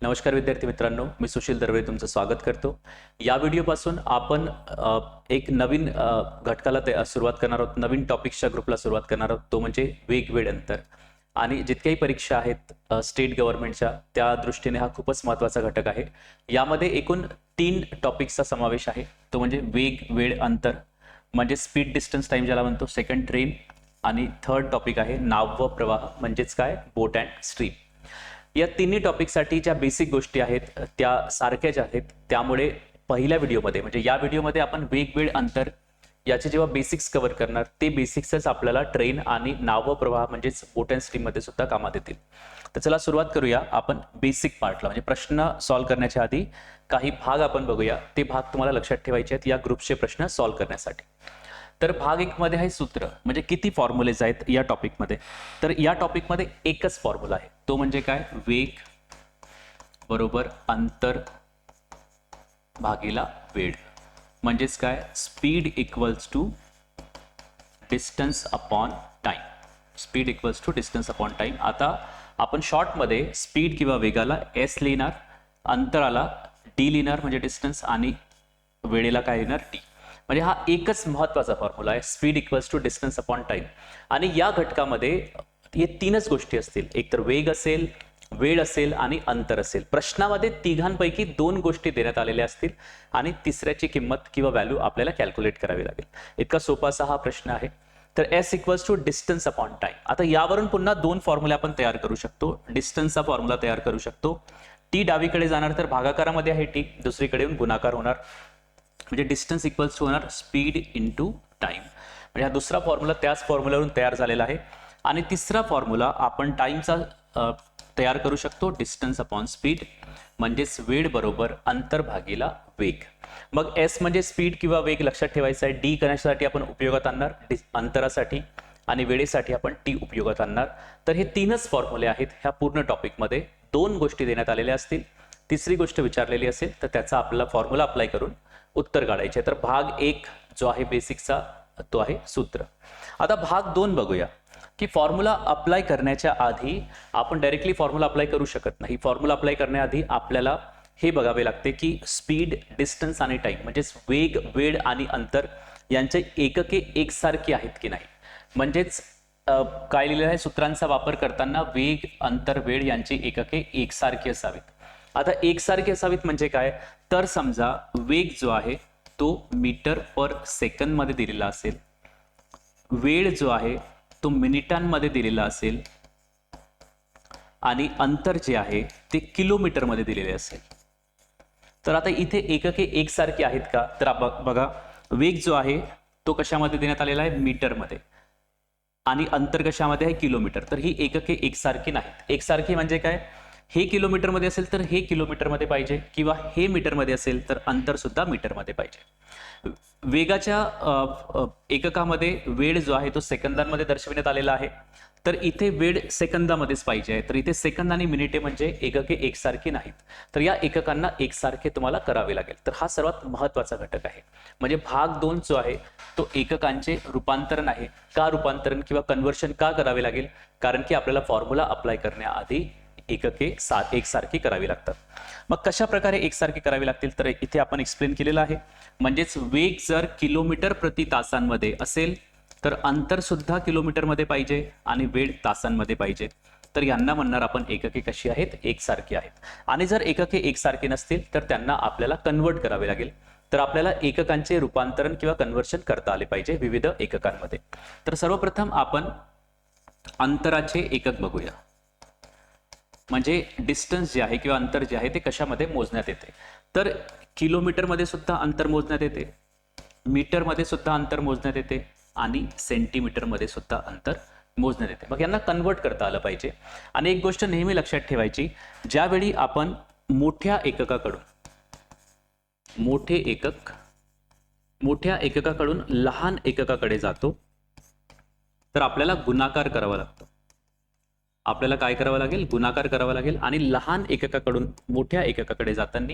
नमस्कार विद्यार्थी मित्रांनो, मी सुशील दरवे तुमचं स्वागत करतो। या व्हिडिओपासून आपण एक नवीन घटकाला सुरुवात करणार आहोत, नवीन टॉपिक्सच्या ग्रुपला सुरुवात करणार आहोत, तो म्हणजे वेग वेळ अंतर। आणि जितक्याही परीक्षा आहेत स्टेट गव्हर्नमेंटच्या, त्या दृष्टीने हा खूपच महत्त्वाचा घटक आहे। यामध्ये एकूण 3 टॉपिक्सचा समावेश आहे, तो म्हणजे वेग वेळ अंतर म्हणजे स्पीड डिस्टन्स टाइम ज्याला म्हणतो, सेकंड ट्रेन, आणि थर्ड टॉपिक आहे नाव व प्रवाह म्हणजेच काय, बोट अँड स्ट्रीम। या तिन्ही टॉपिकसाठी ज्या बेसिक गोष्टी आहेत त्या सारख्याच आहेत, त्यामुळे पहिल्या व्हिडिओमध्ये म्हणजे या व्हिडिओमध्ये आपण वेग वेळ अंतर याचे जेव्हा बेसिक्स कव्हर करणार, ते बेसिक्सच आपल्याला ट्रेन आणि नाव प्रवाह म्हणजेच बोट अँड स्ट्रीम मध्ये सुद्धा कामात येतील। तर चला सुरुवात करूया आपण बेसिक पार्टला, म्हणजे प्रश्न सॉल्व्ह करण्याच्या आधी काही भाग आपण बघूया। ते भाग तुम्हाला लक्षात ठेवायचे आहेत या ग्रुपचे प्रश्न सॉल्व्ह करण्यासाठी। तर भाग 1 मध्ये आहे सूत्र, म्हणजे किती फॉर्म्युलेज आहेत या टॉपिकमध्ये। तर या टॉपिकमध्ये एकच फॉर्म्युला आहे, तो म्हणजे काय, वेग बरोबर अंतर भागिला वेळ, म्हणजेच काय, speed equals to distance upon time. Speed equals to distance upon time. आता आपण शॉर्टमध्ये स्पीड किंवा वेगाला एस लिहिणार, अंतराला डी लिहिणार म्हणजे डिस्टन्स, आणि वेळेला काय लिहिणार, टी। म्हणजे हा एकच महत्त्वाचा फॉर्म्युला आहे, speed equals to distance upon time. आणि या घटकामध्ये हे तीनच गोष्टी असतील, एक तर वेग असेल, वेळ असेल आणि अंतर असेल। प्रश्नामध्ये तिघांपैकी 2 गोष्टी देण्यात आलेल्या असतील आणि तिसऱ्याची किंमत किंवा व्हॅल्यू आपल्याला कॅल्क्युलेट करावी लागेल। इतका सोपा असा हा प्रश्न आहे। तर S equals to distance upon time. आता यावरून पुन्हा 2 फॉर्म्युले आपण तयार करू शकतो। डिस्टन्सचा फॉर्म्युला तयार करू शकतो, टी डावीकडे जाणार तर भागाकारामध्ये आहे टी, दुसरीकडे येऊन गुणाकार होणार, म्हणजे डिस्टन्स इक्वल्स टू होणार स्पीड इंटू टाइम। म्हणजे हा दुसरा फॉर्म्युला त्याच फॉर्म्युलावरून तयार झालेला आहे। आणि तिसरा फॉर्म्युला आपण टाइमचा तयार करू शकतो, डिस्टन्स अपॉन स्पीड म्हणजेच वेळ बरोबर अंतर भागिला वेग। मग एस म्हणजे स्पीड किंवा वेग लक्षात ठेवायचा आहे, डी करण्यासाठी आपण उपयोगात आणणार अंतरासाठी, आणि वेळेसाठी आपण टी उपयोगात आणणार। तर हे तीनच फॉर्म्युले आहेत ह्या पूर्ण टॉपिकमध्ये। 2 गोष्टी देण्यात आलेल्या असतील, तिसरी गोष्ट विचारलेली असेल तर त्याचा आपला फॉर्म्युला अप्लाय करून उत्तर काढायचे। तर भाग 1 जो आहे बेसिकचा, तो आहे सूत्र। आता भाग 2 बघूया की फॉर्म्युला अप्लाय करण्याच्या आधी आपण डायरेक्टली फॉर्म्युला अप्लाय करू शकत नाही। फॉर्म्युला अप्लाय करण्याआधी आपल्याला हे बघावे लागते की स्पीड, डिस्टन्स आणि टाइम म्हणजेच वेग, वेळ आणि अंतर यांचे एकके एकसारखी आहेत की नाही। म्हणजेच काय लिहिलेलं आहे, सूत्रांचा वापर करताना वेग, अंतर, वेळ यांची एकके एकसारखी असावीत। आता एकसारखी असावीत म्हणजे काय, तर समजा वेग जो आहे तो मीटर पर सेकंद मध्ये दिलेला असेल, वेळ जो आहे तो मिनिटांमध्ये दिलेला असेल, आणि अंतर जे आहे ते किलोमीटर मध्ये दिलेले असेल। तर आता इथे एकके एकसारखी आहेत का, तर बघा, वेग जो आहे तो कशामध्ये देण्यात आलेला आहे, मीटर मध्ये, आणि अंतर कशामध्ये आहे, किलोमीटर। तर ही एकके एकसारखी नाहीत। एकसारखी म्हणजे काय, हे किलोमीटर मध्ये असेल तर हे किलोमीटर मध्ये पाहिजे, किंवा हे मीटर मध्ये असेल तर अंतर सुद्धा मीटर मध्ये पाहिजे। वेगाच्या एककामध्ये वेळ जो आहे तो सेकंदांमध्ये दर्शविण्यात आलेला आहे, तर इथे वेळ सेकंदामध्येच पाहिजे। तर इथे सेकंद आणि मिनिटे म्हणजे एकके एकसारखी नाहीत, तर या एककांना एकसारखे तुम्हाला करावे लागेल। तर हा सर्वात महत्त्वाचा घटक आहे। म्हणजे भाग 2 जो आहे तो एककांचे रूपांतरण आहे। का रूपांतरण किंवा कन्व्हर्शन का करावे लागेल, कारण की आपल्याला फॉर्म्युला अप्लाय करण्याआधी एकके एकसारखी करावी लागतात। मग कशा प्रकारे एकसारखी करावी लागतील, तर इथे आपण एक्सप्लेन केलेलं आहे। म्हणजेच वेग जर किलोमीटर प्रति तासांमध्ये असेल तर अंतर सुद्धा किलोमीटर मध्ये पाहिजे, आणि वेळ तासांमध्ये पाहिजे। तर यांना म्हणणार आपण एकके कशी आहेत, एकसारखी आहेत। आणि जर एकके एकसारखी नसतील तर त्यांना आपल्याला कन्वर्ट करावे लागेल। तर आपल्याला एककांचे रूपांतरण किंवा कन्व्हर्शन करता आले पाहिजे विविध एककांमध्ये। तर सर्वप्रथम आपण अंतराचे एकक बघूया, म्हणजे डिस्टन्स जे आहे किंवा अंतर जे आहे ते कशामध्ये मोजण्यात येते। तर किलोमीटर मध्ये सुद्धा अंतर मोजण्यात येते, मीटर मध्ये सुद्धा अंतर मोजण्यात येते, आणि सेंटीमीटर मध्ये सुद्धा अंतर मोजण्यात येते। मग यांना कन्वर्ट करता आलं पाहिजे। आणि एक गोष्ट नेहमी लक्षात ठेवायची, ज्यावेळी आपण मोठ्या एककाकडून लहान एककाकडे जातो तर आपल्याला गुणाकार करावा लागतो। आपल्याला काय करावं लागेल, गुणाकार करावा लागेल। आणि लहान एककाकडून मोठ्या एककाकडे जाताना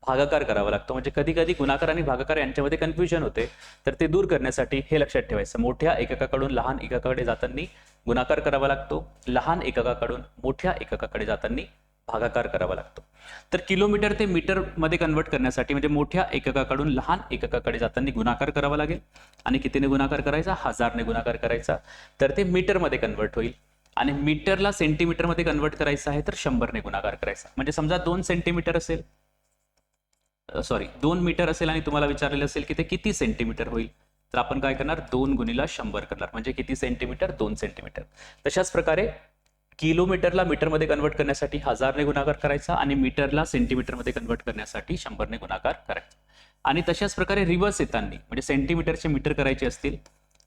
भागाकार करावा लागतो। म्हणजे कधी कधी गुणाकार आणि भागाकार यांच्यामध्ये कन्फ्युजन होते, तर ते दूर करण्यासाठी हे लक्षात ठेवायचं, मोठ्या एककाकडून लहान एककाकडे जाताना गुणाकार करावा लागतो, लहान एककाकडून मोठ्या एककाकडे जाताना भागाकार करावा लागतो। तर किलोमीटर ते मीटरमध्ये कन्वर्ट करण्यासाठी म्हणजे मोठ्या एककाकडून लहान एककाकडे जाताना गुणाकार करावा लागेल. आणि कितीने गुणाकार करायचा? 1000ने गुणाकार करायचा. तर ते मीटरमध्ये कन्वर्ट होईल. आणि मीटरला सेंटीमीटरमध्ये कन्वर्ट करायचं आहे तर 100ने गुणाकार करायचा. म्हणजे समजा 2 सेंटीमीटर असेल, 2 मीटर असेल आणि तुम्हाला विचारलेलं असेल की ते किती सेंटीमीटर होईल, तर आपण काय करणार? 2 गुणिला 100 करणार. म्हणजे किती सेंटीमीटर? 2 सेंटीमीटर. तशाच प्रकारे किलोमीटरला मीटरमध्ये कन्वर्ट करण्यासाठी 1000ने गुणाकार करायचा आणि मीटरला सेंटीमीटरमध्ये कन्वर्ट करण्यासाठी 100ने गुणाकार करायचा. आणि तशाच प्रकारे रिव्हर्स येताना म्हणजे सेंटीमीटरचे मीटर करायचे असतील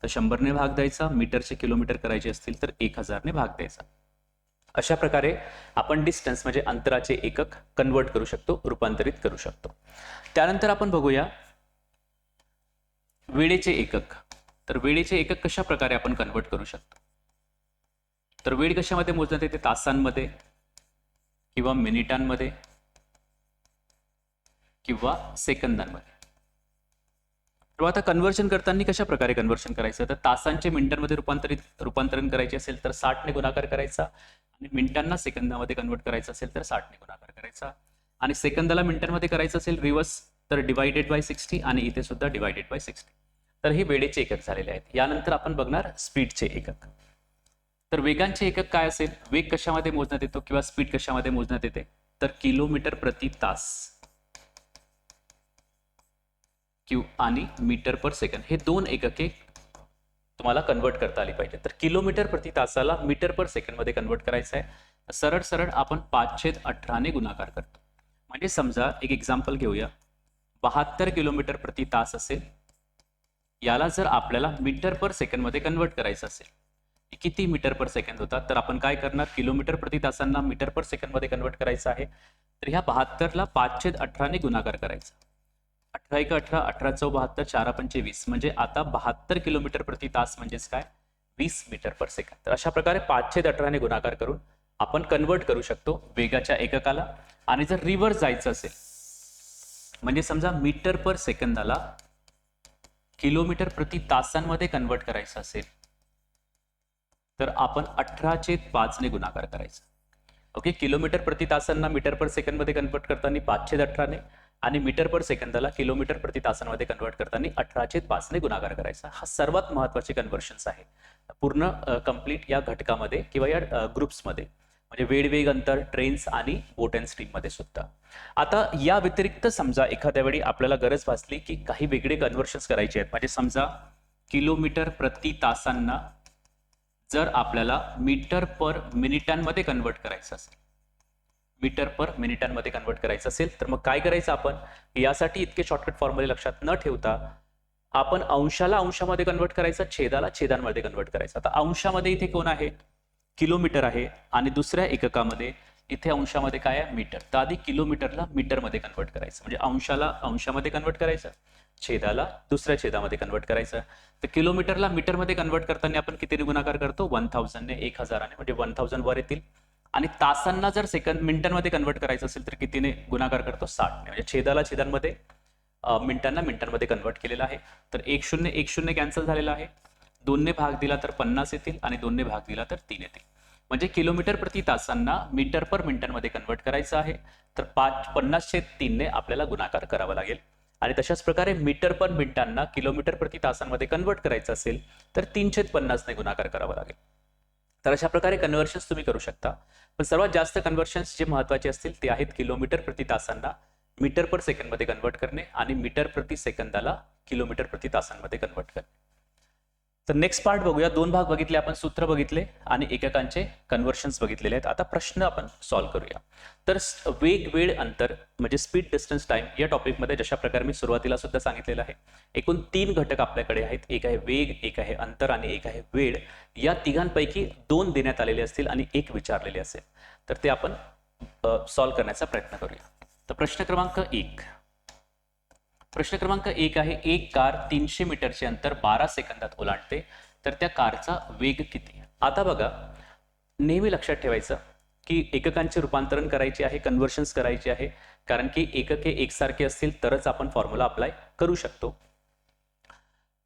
तर 100ने भाग द्यायचा, मीटरचे किलोमीटर करायचे असतील तर 1000ने भाग द्यायचा. अशा प्रकारे आपण डिस्टन्स म्हणजे अंतराचे एकक कन्वर्ट करू शकतो, रूपांतरित करू शकतो. त्यानंतर आपण बघूया वेळेचे एकक. तर वेळेचे एकक कशा प्रकारे आपण कन्वर्ट करू शकतो? तर वेळ कशामध्ये मोजण्यात येते? तासांमध्ये किंवा मिनिटांमध्ये किंवा सेकंदांमध्ये. तर आता कन्व्हर्शन करताना कशा प्रकारे कन्व्हर्शन करायचं? तर तासांचे मिनिटांमध्ये रूपांतरण करायचे असेल तर 60ने गुणाकार करायचा आणि मिनिटांना सेकंदामध्ये कन्वर्ट करायचं असेल तर 60ने गुणाकार करायचा. आणि सेकंदाला मिनिटांमध्ये करायचं असेल रिव्हर्स तर डिवायडेड बाय 60 आणि इथे सुद्धा डिवायडेड बाय 60. तर हे वेळेचे एकक झालेले आहेत. यानंतर आपण बघणार स्पीडचे एकक. तर वेगांचे एकक काय असेल? वेग कशामध्ये मोजण्यात येतो किंवा स्पीड कशामध्ये मोजण्यात येते? तर किलोमीटर प्रति तास आणि मीटर पर सेकंड हे 2 एकके तुम्हाला कन्वर्ट करता आली पाहिजे. तर किलोमीटर प्रति तासाला मीटर पर सेकंड मध्ये कन्वर्ट करायचं आहे. सरळ सरळ आपण 5/18ने गुणाकार करतो. म्हणजे समजा एक एक्झाम्पल घेऊया. 72 किलोमीटर प्रति तास असेल, याला जर आपल्याला मीटर पर सेकंड मध्ये कन्वर्ट करायचं असेल, किती मीटर पर सेकंड होतात? तर आपण काय करणार? किलोमीटर प्रति तासांना मीटर पर सेकंड मध्ये कन्वर्ट करायचं आहे. तर ह्या 72ला 5/18ने गुणाकार करायचा. 18 × 18 18 × 72 4 × 20 म्हणजे आता 72 किलोमीटर प्रति तास म्हणजेच काय? 20 मीटर पर सेकंड. तर अशा प्रकारे 5/18ने गुणाकार करून आपण कन्वर्ट करू शकतो वेगाच्या एककाला. आणि जर रिव्हर्स जायचं असेल म्हणजे समजा मीटर पर सेकंदाला किलोमीटर प्रति तासांमध्ये कन्वर्ट करायचं असेल तर आपण 18/5ने गुणाकार करायचा. ओके, किलोमीटर प्रति तासांना मीटर पर सेकंड मध्ये कन्वर्ट करताना 5/18ने आणि मीटर पर सेकंदाला किलोमीटर प्रति तासांमध्ये कन्वर्ट करताना 18/5ने गुणाकार करायचा. हा सर्वात महत्त्वाचे कन्व्हर्शन्स आहे पूर्ण कंप्लीट या घटकामध्ये किंवा या ग्रुप्समध्ये, म्हणजे वेळ, वेग, अंतर, ट्रेन्स आणि बोट अँड स्ट्रीम मध्ये सुद्धा. आता या व्यतिरिक्त समजा एखाद्या वेळी आपल्याला गरज भासली की काही वेगळे कन्व्हर्शन्स करायचे आहेत, म्हणजे समजा किलोमीटर प्रति तासांना जर आपल्याला मीटर पर मिनिटांमध्ये कन्वर्ट करायचं असेल, मीटर पर मिनिटांमध्ये कन्वर्ट करायचं असेल तर मग काय करायचं आपण? यासाठी इतके शॉर्टकट फॉर्म्युले लक्षात न ठेवता आपण अंशाला अंशामध्ये कन्वर्ट करायचा, छेदाला छेदांमध्ये कन्वर्ट करायचं. आता अंशामध्ये इथे कोण आहे? किलोमीटर आहे आणि दुसऱ्या एककामध्ये इथे अंशामध्ये काय आहे? मीटर. तर आधी किलोमीटरला मीटरमध्ये कन्वर्ट करायचं, म्हणजे अंशाला अंशामध्ये कन्वर्ट करायचं, छेदाला दुसऱ्या छेदामध्ये कन्वर्ट करायचं. तर किलोमीटरला मीटरमध्ये कन्वर्ट करताना आपण कितीने गुणाकार करतो? 1000ने, 1000ने, म्हणजे 1000 वर येतील. आणि तासांना जर सेकंद मिनिटांमध्ये कन्वर्ट करायचं असेल तर कितीने गुणाकार करतो? 60ने, म्हणजे छेदाला छेदांमध्ये, मिनिटांना मिनिटांमध्ये कन्वर्ट केलेलं आहे. तर 1 0 1 0 कॅन्सल झालेला आहे. 2ने भाग दिला तर 50 येतील आणि 2ने भाग दिला तर 3 येतील. म्हणजे किलोमीटर प्रति तासांना मीटर पर मिनिटांमध्ये कन्वर्ट करायचं आहे तर 50/3ने आपल्याला गुणाकार करावा लागेल. आणि तशाच प्रकारे मीटर पर मिनिटांना किलोमीटर प्रति तासांमध्ये कन्वर्ट करायचं असेल तर 3/50ने गुणाकार करावा लागेल. तर अशा प्रकारे कन्व्हर्शन्स तुम्ही करू शकता. पण सर्वात जास्त कन्व्हर्शन्स जे महत्त्वाचे असतील ते आहेत किलोमीटर प्रति तासांना मीटर पर सेकंडमध्ये कन्वर्ट करणे आणि मीटर प्रति सेकंदाला किलोमीटर प्रति तासांमध्ये कन्वर्ट करणे. तर नेक्स्ट पार्ट बघूया. 2 भाग बघितले आपण, सूत्र बघितले आणि एककांचे कन्व्हर्शन्स बघितलेले आहेत. आता प्रश्न आपण सॉल्व्ह करूया. तर वेग, वेळ, अंतर म्हणजे स्पीड, डिस्टन्स, टाइम या टॉपिकमध्ये जशा प्रकारे मी सुरुवातीला सुद्धा सांगितलेलं आहे, एकूण 3 घटक आपल्याकडे आहेत. एक आहे वेग, एक आहे अंतर आणि एक आहे वेळ. या तिघांपैकी 2 देण्यात आलेले असतील आणि एक विचारलेले असेल. तर ते आपण सॉल्व्ह करण्याचा प्रयत्न करूया. तर प्रश्न क्रमांक 1. प्रश्न क्रमांक 1 आहे, एक कार 300 मीटरचे अंतर 12 सेकंदात ओलांडते तर त्या कारचा वेग किती? आता बघा, नेहमी लक्षात ठेवायचं की एककांचे रूपांतरण करायचे आहे, कन्व्हर्शन्स करायचे आहे, कारण की एकके एकसारखे असतील तरच आपण फॉर्म्युला अप्लाय करू शकतो.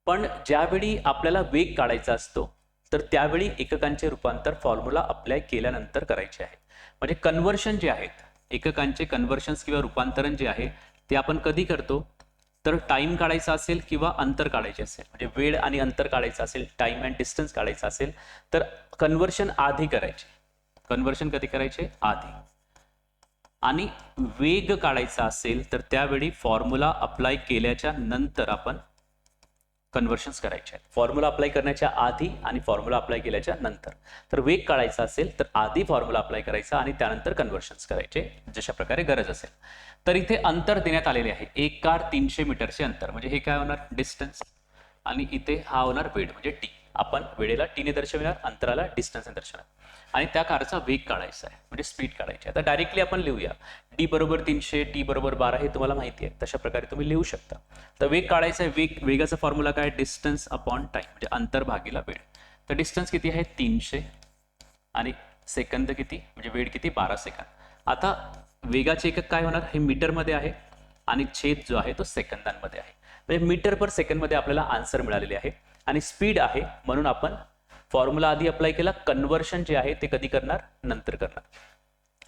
पण ज्यावेळी आपल्याला वेग काढायचा असतो तर त्यावेळी एककांचे रूपांतर फॉर्म्युला अप्लाय केल्यानंतर करायचे आहे. म्हणजे कन्व्हर्शन जे आहेत एककांचे कन्व्हर्शन्स किंवा रूपांतरण जे आहे ते आपण कधी करतो, तर टाइम काढायचा असेल किंवा अंतर काढायचे असेल, म्हणजे वेळ आणि अंतर काढायचं असेल, टाइम अँड डिस्टन्स काढायचं असेल तर कन्व्हर्शन आधी करायचे. कन्व्हर्शन कधी करायचे? आधी. आणि वेग काढायचा असेल तर त्यावेळी फॉर्म्युला अप्लाय केल्याच्या नंतर आपण कन्व्हर्शन्स करायचे आहेत. फॉर्म्युला अप्लाय करण्याच्या आधी आणि फॉर्म्युला अप्लाय केल्याच्या नंतर. तर वेग काढायचा असेल तर आधी फॉर्म्युला अप्लाय करायचा आणि त्यानंतर कन्व्हर्शन्स करायचे जशा प्रकारे गरज असेल. तर इथे अंतर देण्यात आलेले आहे. एक कार 300 मीटरचे अंतर, म्हणजे हे काय होणार? डिस्टन्स. आणि इथे हा होणार वेळ म्हणजे टी. आपण वेळेला टीने दर्शविणार, अंतराला डिस्टन्सने दर्शवणार. आणि त्या कारचा वेग काढायचा आहे, म्हणजे स्पीड काढायची आहे. आता डायरेक्टली आपण लिहूया. डी बरोबर 300, टी बरोबर 12 हे तुम्हाला माहिती आहे, तशा प्रकारे तुम्ही लिहू शकता. तर वेग काढायचा आहे. वेगाचा फॉर्म्युला काय? डिस्टन्स अपॉन टाइम, म्हणजे अंतर भागीला वेळ. तर डिस्टन्स किती आहे? 300 आणि सेकंद किती, म्हणजे वेळ किती? 12 सेकंद. आता वेगाचे एकक काय होणार? हे मीटरमध्ये आहे आणि छेद जो आहे तो सेकंदांमध्ये आहे. म्हणजे मीटर पर सेकंडमध्ये आपल्याला आन्सर मिळालेले आहे. आणि स्पीड आहे म्हणून आपण फॉर्म्युला आधी अप्लाय केला. कन्व्हर्शन जे आहे ते कधी करणार? नंतर करणार.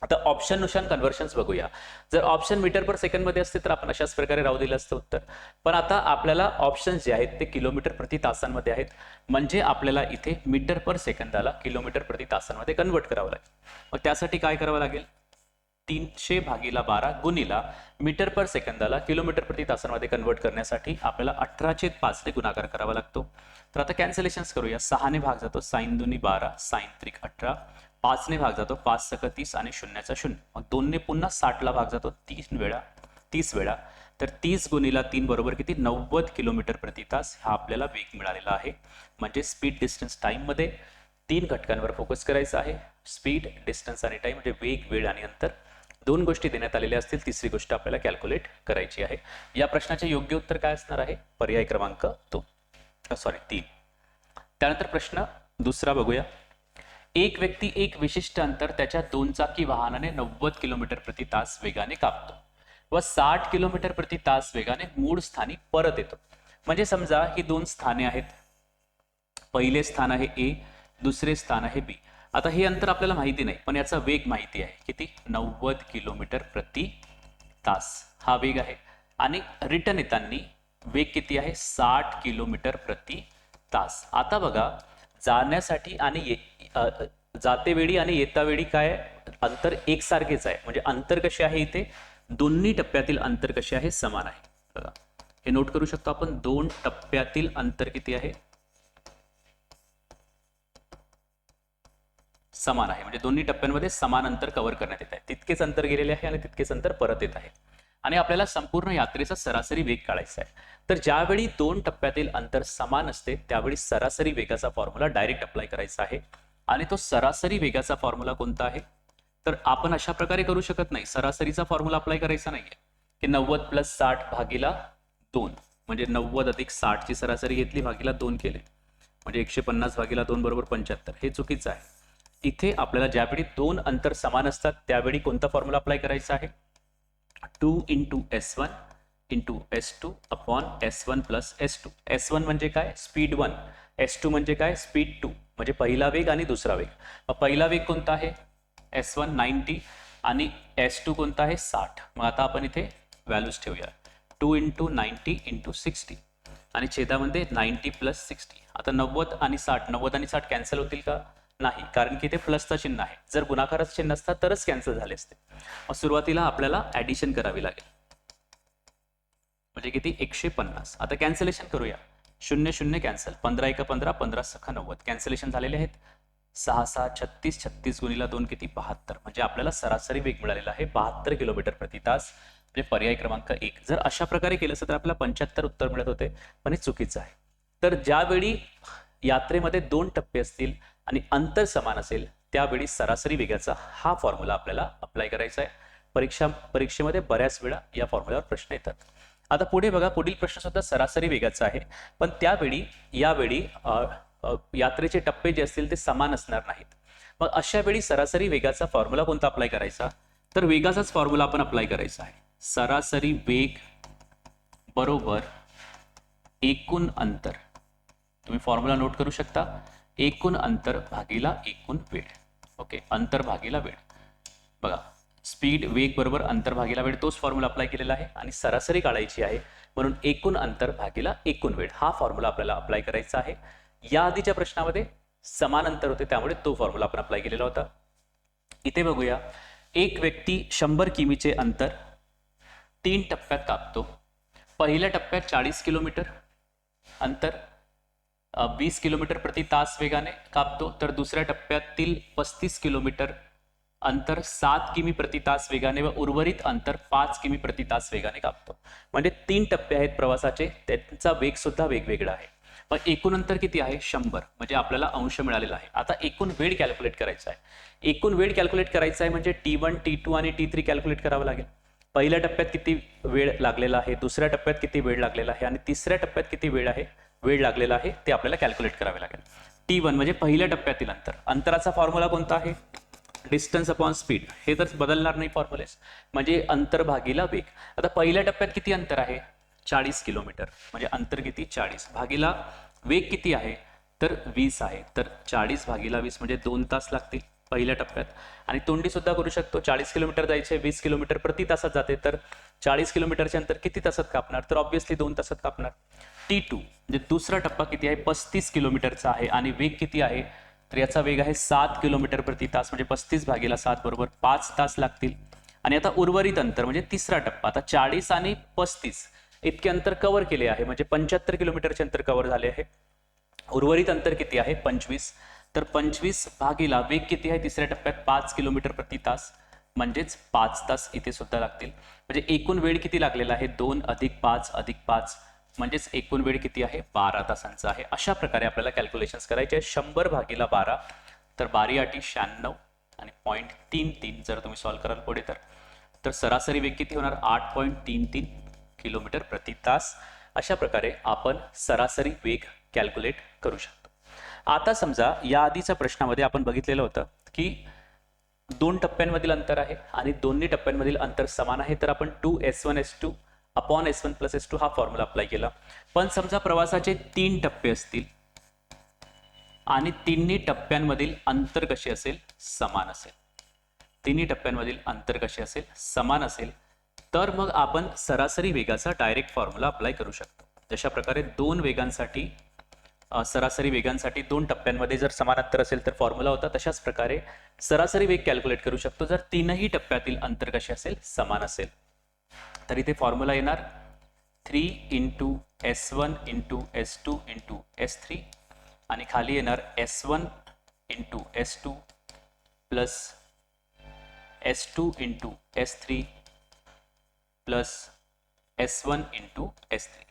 आता ऑप्शननुसार कन्व्हर्शन्स बघूया. जर ऑप्शन मीटर पर सेकंडमध्ये असते तर आपण अशाच प्रकारे राहू दिलं असतं उत्तर. पण आता आपल्याला ऑप्शन्स जे आहेत ते किलोमीटर प्रति तासांमध्ये आहेत, म्हणजे आपल्याला इथे मीटर पर सेकंदाला किलोमीटर प्रति तासांमध्ये कन्वर्ट करावं लागेल. मग त्यासाठी काय करावं लागेल? 300 भागीला 12 गुणिला मीटर पर सेकंदाला किलोमीटर प्रति तासांमध्ये कन्वर्ट करण्यासाठी आपल्याला 18/5 ने गुणाकार करावा लागतो. तर आता कॅन्सलेशन्स करूया. 6 ने भाग जातो, साइन 2 12, साइन 3 18, 5 ने भाग जातो, 5 सक 30 आणि 0चा 0. मग 2 ने पुन्हा 60 ला भाग जातो 30 वेळा. तर 30 गुणिला 3 बरोबर किती? 90 किलोमीटर प्रति तास हा आपल्याला वेग मिळालेला आहे. म्हणजे स्पीड, डिस्टन्स, टाइम मध्ये 3 घटकांवर फोकस करायचा आहे. स्पीड, डिस्टन्स आणि टाइम, म्हणजे वेग, वेळ आणि अंतर. 2 गोष्टी देण्यात आलेल्या असतील, तिसरी गोष्ट आपल्याला कॅल्क्युलेट करायची आहे. या प्रश्नाचे योग्य उत्तर काय असणार आहे? पर्याय क्रमांक 3. त्यानंतर प्रश्न दुसरा बघूया. एक व्यक्ती एक विशिष्ट अंतर त्याच्या 2 चाकी वाहनाने 90 किलोमीटर प्रति तास वेगाने कापतो व 60 किलोमीटर प्रति तास वेगाने मूळ स्थानी परत येतो. म्हणजे समजा ही 2 स्थाने आहेत. पहिले स्थान आहे ए, दुसरे स्थान आहे बी. आता हे अंतर आपल्याला माहिती नाही, पण याचा वेग माहिती आहे. किती? 90 किलोमीटर प्रति तास हा वेग आहे. आणि रिटर्न येताना वेग किती आहे? 60 किलोमीटर प्रति तास. आता बघा, जाण्यासाठी आणि जाते वेळी आणि येता वेळी काय अंतर एकसारखेच आहे. म्हणजे अंतर कसे आहे इथे? दोन्ही टप्प्यातील अंतर कसे आहे? समान आहे. बघा, हे नोट करू शकतो आपण. 2 टप्प्यातील अंतर किती आहे? समान आहे. म्हणजे दोन्ही टप्प्यांमध्ये समान अंतर कव्हर करण्यात येत आहे. तितकेच अंतर गेलेले आहे आणि तितकेच अंतर परत येत आहे. आणि आपल्याला संपूर्ण यात्रेचा सरासरी वेग काढायचा आहे. तर ज्यावेळी 2 टप्प्यातील अंतर समान असते त्यावेळी सरासरी वेगाचा फॉर्म्युला डायरेक्ट अप्लाय करायचा आहे. आणि तो सरासरी वेगाचा फॉर्म्युला कोणता आहे? तर आपण अशा प्रकारे करू शकत नाही. सरासरीचा फॉर्म्युला अप्लाय करायचा नाहीये की 90 + 60 भागीला 2, म्हणजे 90 + 60 ची सरासरी घेतली भागीला 2 केले, म्हणजे 150 भागीला 2 बरोबर 75. हे चुकीचं आहे. इथे आपल्याला ज्यावेळी 2 अंतर समान असतात त्यावेळी कोणता फॉर्म्युला अप्लाय करायचा आहे? 2 × S1 × S2 upon S1 + S2. S1 म्हणजे काय? स्पीड 1. S2 म्हणजे काय? स्पीड 2. म्हणजे पहिला वेग आणि दुसरा वेग. मग पहिला वेग कोणता आहे? S1 90 आणि S2 कोणता आहे? 60. मग आता आपण इथे व्हॅल्यूज ठेवूया. 2 × 90 × 60 आणि छेदामध्ये 90 + 60. आता 90 आणि 60 कॅन्सल होतील का? नाही, कारण की ते प्लसचं चिन्ह आहे. जर गुणाकाराचं चिन्ह असतं तरच कॅन्सल झाले असते. मग सुरुवातीला आपल्याला ऍडिशन करावी लागेल. म्हणजे किती? 150. आता कॅन्सलेशन करूया. 0 0 कॅन्सल, 15 1 15, 15 6 90 कॅन्सलेशन झालेले आहेत. 6 6 36, 36 गुणिला 2 किती? 72. म्हणजे आपल्याला सरासरी वेग मिळालेला आहे 72 किलोमीटर प्रति तास. म्हणजे पर्याय क्रमांक 1. जर अशा प्रकारे केलं असतं तर आपल्याला 75 उत्तर मिळत होते, पण हे चुकीचं आहे. तर ज्यावेळी यात्रेमध्ये 2 टप्पे असतील आणि अंतर समान असेल त्यावेळी सरासरी वेगाचा हा फॉर्म्युला आपल्याला अप्लाय करायचा आहे. परीक्षेमध्ये बऱ्याच वेळा या फॉर्म्युल्यावर प्रश्न येतात. आता पुढे बघा, पुढील प्रश्न सुद्धा सरासरी वेगाचा आहे, पण यावेळी यात्रेचे टप्पे जे असतील ते समान असणार नाहीत. मग अशा वेळी सरासरी वेगाचा फॉर्म्युला कोणता अप्लाय करायचा? तर वेगाचाच फॉर्म्युला आपण अप्लाय करायचा आहे. सरासरी वेग बरोबर एकूण अंतर. तुम्ही फॉर्म्युला नोट करू शकता. एकूण अंतर भागीला एकूण वेळ. ओके, अंतर भागीला वेळ. बघा, स्पीड वेग बरोबर अंतर भागीला वेळ, तोच फॉर्म्युला अप्लाय केलेला आहे आणि सरासरी काढायची आहे म्हणून एकूण अंतर भागीला एकूण वेळ हा फॉर्म्युला आपल्याला अप्लाय करायचा आहे. या आधीच्या प्रश्नामध्ये समान अंतर होते त्यामुळे तो फॉर्म्युला आपण अप्लाय केलेला होता. इथे बघूया, एक व्यक्ती 100 किमीचे अंतर 3 टप्प्यात कापतो. पहिल्या टप्प्यात 40 किलोमीटर अंतर 20 किलोमीटर प्रति तास वेगाने कापतो, तर दुसऱ्या टप्प्यातील 35 किलोमीटर अंतर 7 किमी प्रति तास वेगाने व उर्वरित अंतर 5 किमी प्रति तास वेगाने कापतो. म्हणजे 3 टप्पे आहेत प्रवासाचे, त्यांचा वेग सुद्धा वेगवेगळा आहे. मग एकूण अंतर किती आहे? 100, म्हणजे आपल्याला अंश मिळालेला आहे. आता एकूण वेळ कॅल्क्युलेट करायचा आहे. एकूण वेळ कॅल्क्युलेट करायचा आहे म्हणजे T1, T2 आणि T3 कॅल्क्युलेट करावं लागेल. पहिल्या टप्प्यात किती वेळ लागलेला आहे, दुसऱ्या टप्प्यात किती वेळ लागलेला आहे आणि तिसऱ्या टप्प्यात किती वेळ लागलेला आहे ते आपल्याला कॅल्क्युलेट करावे लागेल. T1 म्हणजे पहिल्या टप्प्यातील अंतर. अंतराचा फॉर्म्युला कोणता आहे? Distance upon speed. हे तर बदलणार नाही फॉर्म्युलेस, म्हणजे अंतर भागीला वेग. आता पहिल्या टप्प्यात किती अंतर आहे? 40 किलोमीटर, म्हणजे अंतर किती? 40 भागीला वेग किती आहे? तर 20 आहे. तर 40 भागीला 20 म्हणजे 2 तास लागतील पहिल्या टप्प्यात. आणि तोंडी सुद्धा करू शकतो, 40 किलोमीटर जायचे 20 किलोमीटर प्रति तासात जाते, तर 40 किलोमीटरचे अंतर किती तासात कापणार? तर ऑब्व्हियसली 2 तासात कापणार. T2 म्हणजे दुसरा टप्पा किती आहे? 35 किलोमीटरचा आहे आणि वेग किती आहे? तर याचा वेग आहे 7 किलोमीटर प्रति तास, म्हणजे 35 भागीला 7 बरोबर 5 तास लागतील. आणि आता उर्वरित अंतर म्हणजे तिसरा टप्पा, आता 40 आणि 35 इतके अंतर कव्हर केले आहे, म्हणजे 75 किलोमीटरचे अंतर कव्हर झाले आहे. उर्वरित अंतर किती आहे? 25. तर 25 भागीला वेग किती आहे तिसऱ्या टप्प्यात? 5 किलोमीटर प्रति तास, म्हणजेच 5 तास इथे सुद्धा लागतील. म्हणजे एकूण वेळ किती लागलेला आहे? 2 अधिक 5 अधिक 5, म्हणजेच एकूण वेळ किती आहे? 12 तासांचा आहे. अशा प्रकारे आपल्याला कॅल्क्युलेशन्स करायचे आहे. 100 भागीला 12, तर 12 96 आणि 0.33 जर तुम्ही सॉल्व्ह कराल पुढे तर सरासरी वेग किती होणार? 8.33 किलोमीटर प्रति तास. अशा प्रकारे आपण सरासरी वेग कॅल्क्युलेट करू शकतो. आता समजा या आधीच्या प्रश्नामध्ये आपण बघितलेलं होतं की 2 टप्प्यांमधील अंतर आहे आणि दोन्ही टप्प्यांमधील अंतर समान आहे, तर आपण 2s1 s2 upon s1 plus s2 हा फॉर्म्युला अप्लाय केला. पण समजा प्रवासाचे 3 टप्पे असतील आणि तिन्ही टप्प्यांमधील अंतर कसे असेल? समान असेल. तिन्ही टप्प्यांमधील अंतर कसे असेल? समान असेल, तर मग आपण सरासरी वेगाचा डायरेक्ट फॉर्म्युला अप्लाय करू शकतो. जशा प्रकारे 2 वेगांसाठी सरासरी वेगांसाठी 2 टप्प्यांमध्ये जर समान अंतर असेल तर फॉर्म्युला होता, तशाच प्रकारे सरासरी वेग कॅल्क्युलेट करू शकतो जर तीनही टप्प्यातील अंतर कसे असेल? समान असेल. तर इथे फॉर्म्युला येणार 3 into s1 into s2 into s3 आणि खाली येणार s1 into s2 plus s2 into s3 plus s1 into s3.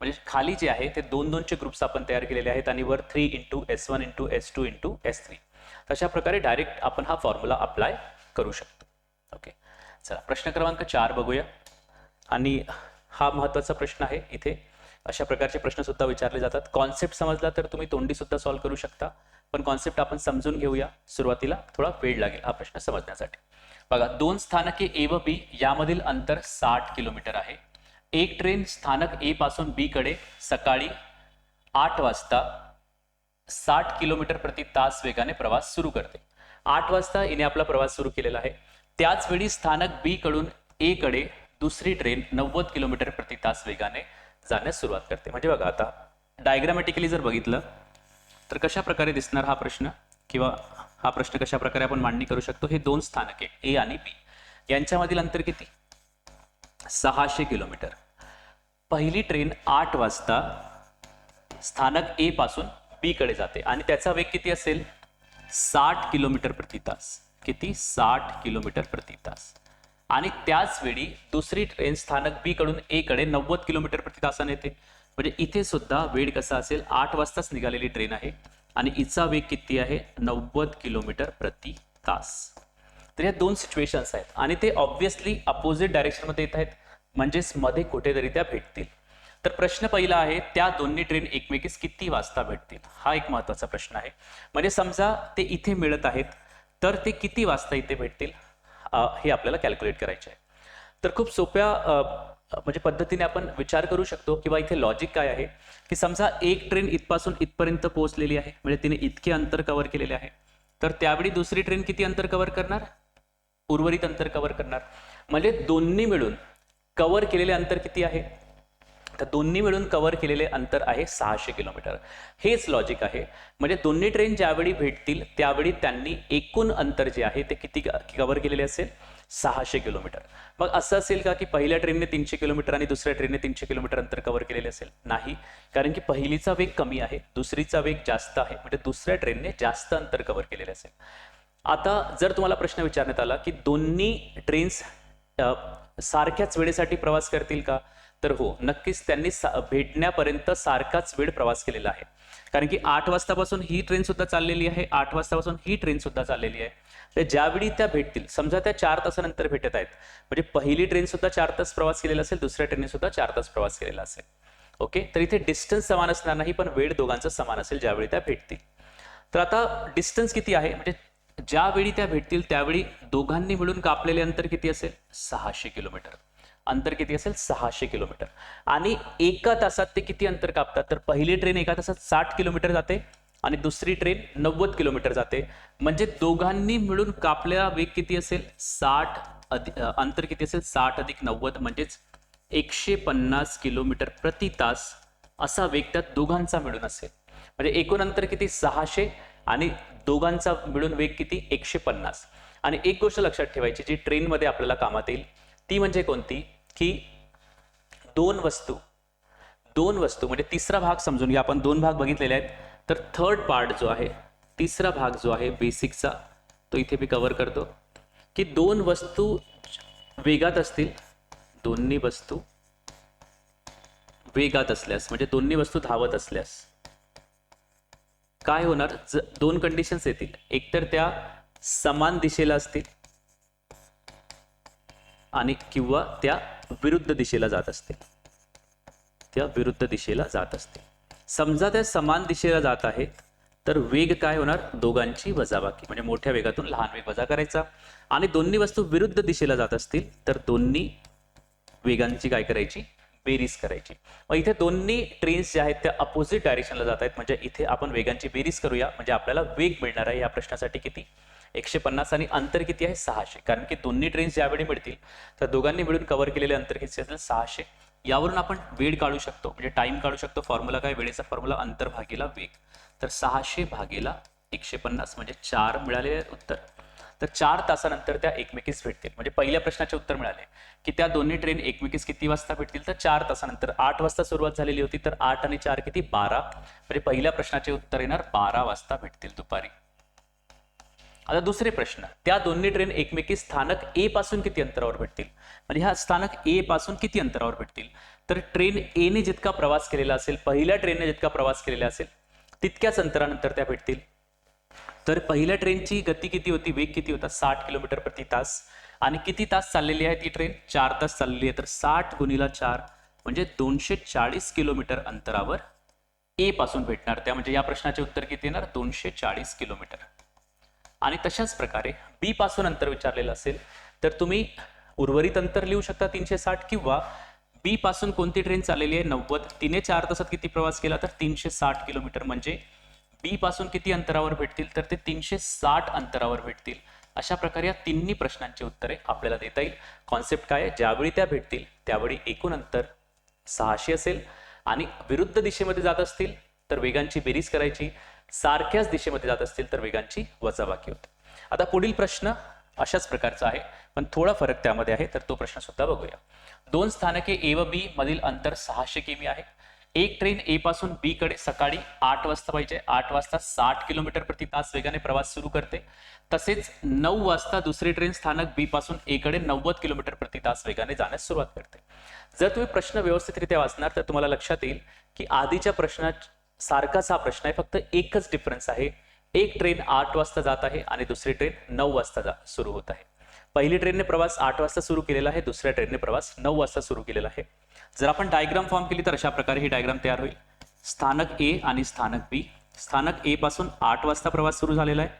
म्हणजे खाली जे आहे ते 2-2चे ग्रुप्स आपण तयार केलेले आहेत आणि वर 3 into s1 into s2 into s3. तशा प्रकारे डायरेक्ट आपण हा फॉर्म्युला अप्लाय करू शकतो. ओके, चला प्रश्न क्रमांक 4 बघूया. आणि हा महत्त्वाचा प्रश्न आहे. इथे अशा प्रकारचे प्रश्न सुद्धा विचारले जातात. कॉन्सेप्ट समजला तर तुम्ही तोंडी सुद्धा सॉल्व्ह करू शकता, पण कॉन्सेप्ट आपण समजून घेऊया. सुरुवातीला थोडा वेळ लागेल हा प्रश्न समजण्यासाठी. बघा, 2 स्थानके A व B यामधील अंतर 60 किलोमीटर आहे. एक ट्रेन स्थानक A पासून B कडे सकाळी 8 वाजता 60 किलोमीटर प्रति तास वेगाने प्रवास सुरू करते. 8 वाजता हिने आपला प्रवास सुरू केलेला आहे. त्याच वेळी स्थानक B कडून A कडे दुसरी ट्रेन 90 किलोमीटर प्रति तास वेगाने जाण्यास सुरुवात करते. म्हणजे बघा, आता डायग्रामॅटिकली जर बघितलं तर कशा प्रकारे दिसणार हा प्रश्न, किंवा हा प्रश्न कशा प्रकारे आपण मांडणी करू शकतो. हे 2 स्थानके A आणि B यांच्यामधील अंतर किती? 600 किलोमीटर. पहिली ट्रेन 8 वाजता स्थानक A पासून B कडे जाते आणि त्याचा वेग किती असेल? 60 किलोमीटर प्रति तास. किती? 60 किलोमीटर प्रति तास. आणि त्याच वेळी दुसरी ट्रेन स्थानक B कडून A कडे 90 किलोमीटर प्रति तासाने येते. म्हणजे इथे सुद्धा वेग कसा असेल? 8 वाजताच निघालेली ट्रेन आहे आणि हिचा वेग किती आहे? 90 किलोमीटर प्रति तास. तर या 2 सिच्युएशन्स आहेत आणि ते ऑब्व्हियसली अपोजिट डायरेक्शन मध्ये येत आहेत, म्हणजेच मध्ये कुठेतरी त्या भेटतील. तर प्रश्न पहिला आहे, त्या दोन्ही ट्रेन एकमेकीस किती वाजता भेटतील? हा एक महत्त्वाचा प्रश्न आहे. म्हणजे समजा ते इथे मिळत आहेत, तर ते किती वाजता इथे भेटतील हे आपल्याला कॅल्क्युलेट करायचे आहे. तर खूप सोप्या म्हणजे पद्धतीने आपण विचार करू शकतो, किंवा इथे लॉजिक काय आहे की समजा एक ट्रेन इथपासून इथपर्यंत पोहोचलेली आहे, म्हणजे तिने इतके अंतर कव्हर केलेले आहे, तर त्यावेळी दुसरी ट्रेन किती अंतर कव्हर करणार? उर्वरित अंतर कव्हर करणार. म्हणजे दोन्ही मिळून कव्हर केलेले अंतर किती आहे, तर दोन्ही मिळून कव्हर केलेले अंतर आहे 600 किलोमीटर. हेच लॉजिक आहे. म्हणजे दोन्ही ट्रेन ज्यावेळी भेटतील त्यावेळी त्यांनी एकूण अंतर जे आहे ते किती कव्हर केलेले असेल, 600 किलोमीटर. मग असं असेल का की पहिल्या ट्रेनने 300 किलोमीटर आणि दुसऱ्या ट्रेनने 300 किलोमीटर अंतर कव्हर केलेले असेल? नाही, कारण की पहिलीचा वेग कमी आहे, दुसरीचा वेग जास्त आहे, म्हणजे दुसऱ्या ट्रेनने जास्त अंतर कव्हर केलेले असेल. आता जर तुम्हाला प्रश्न विचारण्यात आला की दोन्ही ट्रेन्स सारख्याच वेळेसाठी प्रवास करतील का, तर हो, नक्कीच त्यांनी भेटण्यापर्यंत सारखाच वेळ प्रवास केलेला आहे. कारण की 8 वाजतापासून ही ट्रेन सुद्धा चाललेली आहे, 8 वाजतापासून ही ट्रेन सुद्धा चाललेली आहे. तर ज्यावेळी त्या भेटतील, समजा त्या 4 तासानंतर भेटत आहेत, म्हणजे पहिली ट्रेन सुद्धा 4 तास प्रवास केलेला असेल, दुसऱ्या ट्रेनने सुद्धा 4 तास प्रवास केलेला असेल. ओके, तर इथे डिस्टन्स समान असणार नाही, पण वेळ दोघांचा समान असेल ज्यावेळी त्या भेटतील. तर आता डिस्टन्स किती आहे, म्हणजे ज्यावेळी त्या भेटतील त्यावेळी दोघांनी मिळून कापलेले अंतर किती असेल, 600 किलोमीटर. अंतर किती असेल, 600 किलोमीटर. आणि एका तासात ते किती अंतर कापतात, तर पहिली ट्रेन एका तासात 60 किलोमीटर जाते आणि दुसरी ट्रेन 90 किलोमीटर जाते. म्हणजे दोघांनी मिळून कापलेला वेग किती असेल, अंतर किती असेल, 60 अधिक 90 म्हणजेच 150 किलोमीटर प्रति तास असा वेग त्या दोघांचा मिळून असेल. म्हणजे एकूण अंतर किती, 600, आणि दोघांचा मिळून वेग किती, 150. आणि एक गोष्ट लक्षात ठेवायची जी ट्रेनमध्ये आपल्याला कामात येईल ती म्हणजे कोणती, की दोन वस्तू म्हणजे तिसरा भाग समजून घ्या. आपण 2 भाग बघितलेले आहेत, तर थर्ड पार्ट जो आहे, तिसरा भाग जो आहे बेसिकचा, तो इथे मी कव्हर करतो. की 2 वस्तू वेगात असतील, दोन्ही वस्तू वेगात असल्यास, म्हणजे दोन्ही वस्तू धावत असल्यास काय होणार, 2 कंडिशन्स येतील. एकतर त्या समान दिशेला असतील आणि किंवा त्या विरुद्ध दिशेला जात असतील. समजा त्या समान दिशेला जात आहेत, तर वेग काय होणार, दोघांची वजाबाकी, म्हणजे मोठ्या वेगातून लहान वेग वजा करायचा. आणि दोन्ही वस्तू विरुद्ध दिशेला जात असतील तर दोन्ही वेगांची काय करायची, बेरीज करायची. मग इथे दोन्ही ट्रेन्स ज्या आहेत त्या अपोजिट डायरेक्शनला जात आहेत, म्हणजे इथे आपण वेगांची बेरीज करूया, म्हणजे आपल्याला वेग मिळणार आहे या प्रश्नासाठी किती, 150, आणि अंतर किती आहे, 600. कारण की दोन्ही ट्रेन्स ज्यावेळी मिळतील तर दोघांनी मिळून कव्हर केलेले अंतर किती असेल, 600. यावरून आपण वेळ काढू शकतो, म्हणजे टाइम काढू शकतो. फॉर्म्युला काय, वेळेचा फॉर्म्युला अंतर भागीला वेग. तर 600 भागीला 150 म्हणजे 4 मिळालेले उत्तर. तर 4 तासानंतर त्या एकमेकीस भेटतील. म्हणजे पहिल्या प्रश्नाचे उत्तर मिळाले की त्या दोन्ही ट्रेन एकमेकीस किती वाजता भेटतील, तर 4 तासानंतर. 8 वाजता सुरुवात झालेली होती, तर 8 आणि 4 किती, 12. म्हणजे पहिल्या प्रश्नाचे उत्तर येणार 12 वाजता भेटतील दुपारी. आता दुसरे प्रश्न, त्या दोन्ही ट्रेन एकमेकी स्थानक ए पासून किती अंतरावर भेटतील, म्हणजे ह्या स्थानक ए पासून किती अंतरावर भेटतील. तर ट्रेन ए ने जितका प्रवास केलेला असेल, पहिल्या ट्रेनने जितका प्रवास केलेला असेल तितक्याच अंतरानंतर त्या भेटतील. तर पहिल्या ट्रेनची गती किती होती, वेग किती होता, 60 किलोमीटर प्रति तास. आणि किती तास चाललेली आहे ती ट्रेन, 4 तास चाललेली आहे. तर 60 गुणिला 4 म्हणजे 240 किलोमीटर अंतरावर ए पासून भेटणार त्या. म्हणजे या प्रश्नाचे उत्तर किती येणार, 240 किलोमीटर. आणि तशाच प्रकारे बी पासून अंतर विचारलेलं असेल तर तुम्ही उर्वरित अंतर लिहू शकता 360, किंवा बी पासून कोणती ट्रेन चाललेली आहे, 90, तिने 4 तासात किती प्रवास केला, तर 360 किलोमीटर. म्हणजे बी पासून किती अंतरावर भेटतील, तर ते 360 अंतरावर भेटतील. अशा प्रकारे या तिन्ही प्रश्नांची उत्तरे आपल्याला देता येईल. कॉन्सेप्ट काय आहे, ज्यावेळी त्या भेटतील त्यावेळी एकूण अंतर 600 असेल, आणि विरुद्ध दिशेमध्ये जात असतील तर वेगांची बेरीज करायची, सारख्याच दिशेमध्ये जात असतील तर वेगांची वजाबाकी होते. आता पुढील प्रश्न अशाच प्रकारचा आहे, पण थोडा फरक त्यामध्ये आहे, तर तो प्रश्न सुद्धा बघूया. 2 स्थानके ए व बी मधील अंतर 600 किमी आहे. एक ट्रेन ए पासून बी कडे सकाळी 8 वाजता पाहिजे, 8 वाजता 60 किलोमीटर प्रति तास वेगाने प्रवास सुरू करते. तसेच 9 वाजता दुसरी ट्रेन स्थानक बी पासून ए कडे 90 किलोमीटर प्रति तास वेगाने जाण्यास सुरुवात करते. जर तुम्ही प्रश्न व्यवस्थितरित्या वाचणार तर तुम्हाला लक्षात येईल की आधीच्या प्रश्नात सारखाच हा प्रश्न आहे, फक्त एकच डिफरन्स आहे. एक ट्रेन 8 वाजता जात आहे आणि दुसरी ट्रेन 9 वाजता सुरू होत आहे. पहिली ट्रेनने प्रवास 8 वाजता सुरू केलेला आहे, दुसऱ्या ट्रेनने प्रवास 9 वाजता सुरू केलेला आहे. जर आपण डायग्राम फॉर्म केली तर अशा प्रकारे ही डायग्राम तयार होईल. स्थानक ए आणि स्थानक बी. स्थानक ए पासून 8 वाजता प्रवास सुरू झालेला आहे,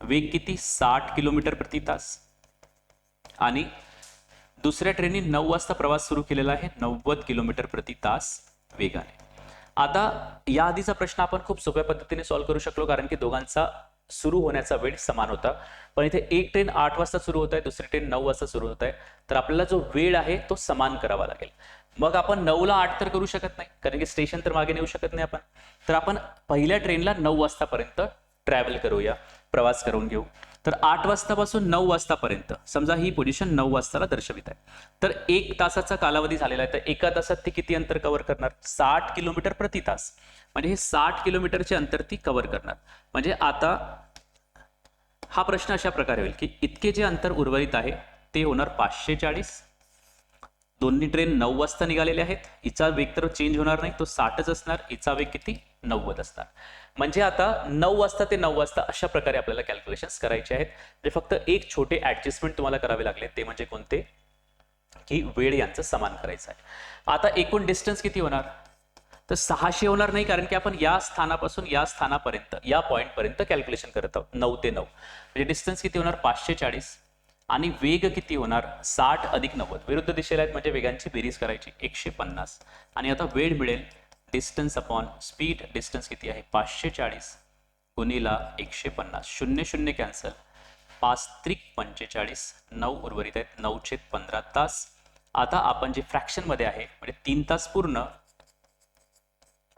वेग किती, 60 किलोमीटर प्रति तास. आणि दुसऱ्या ट्रेनने 9 वाजता प्रवास सुरू केलेला आहे, 90 किलोमीटर प्रति तास वेगाने. आता या आधीचा प्रश्न आपण खूप सोप्या पद्धतीने सॉल्व्ह करू शकलो, कारण की दोघांचा सुरू होण्याचा वेळ समान होता, पण इथे एक ट्रेन 8 वाजता सुरू होत आहे, दुसरी ट्रेन 9 वाजता सुरू होत आहे, तर आपल्याला जो वेळ आहे तो समान करावा लागेल. मग आपण 9 ला 8 तर करू शकत नाही, कारण की स्टेशन तर मागे नेऊ शकत नाही आपण. तर आपण पहिल्या ट्रेनला 9 वाजतापर्यंत ट्रॅव्हल करूया, प्रवास करून घेऊ. तर 8 वाजतापासून 9 वाजतापर्यंत समजा ही पोझिशन 9 वाजताला दर्शवित आहे, तर 1 तासाचा कालावधी झालेला आहे. तर एका तासात ती किती अंतर कव्हर करणार? 60 किलोमीटर प्रति तास. म्हणजे हे 60 किलोमीटरचे अंतर ती कव्हर करणार. म्हणजे आता हा प्रश्न अशा प्रकारे होईल की इतके जे अंतर उर्वरित आहे ते होणार 540. दोन्ही ट्रेन 9 वाजता निघालेले आहेत, हिचा वेग तर चेंज होणार नाही, तो 60च असणार. हिचा वेग किती? 90 असणार. म्हणजे आता 9 वाजता ते 9 वाजता अशा प्रकारे आपल्याला कॅल्क्युलेशन्स करायचे आहेत. म्हणजे फक्त एक छोटे ऍडजस्टमेंट तुम्हाला करावे लागले, ते म्हणजे कोणते? की वेळ यांचं समान करायचं आहे. आता एकूण डिस्टन्स किती होणार? तर 600 होणार नाही, कारण की आपण या स्थानापासून या स्थानापर्यंत या पॉइंट पर्यंत कॅल्क्युलेशन करत आहोत, 9 ते 9. म्हणजे डिस्टन्स किती होणार? 540. आणि वेग किती होणार? 60 अधिक 90. विरुद्ध दिशेला आहेत म्हणजे वेगांची बेरीज करायची, 150. आणि आता वेळ मिळेल डिस्टन्स अपॉन स्पीड. डिस्टन्स किती आहे? 540 गुणिला 150. 0 0 कॅन्सल, 5 त्रिक 45, 9 उर्वरित आहेत, 9/15 तास. आता आपण जे फ्रॅक्शन मध्ये आहे म्हणजे 3 तास पूर्ण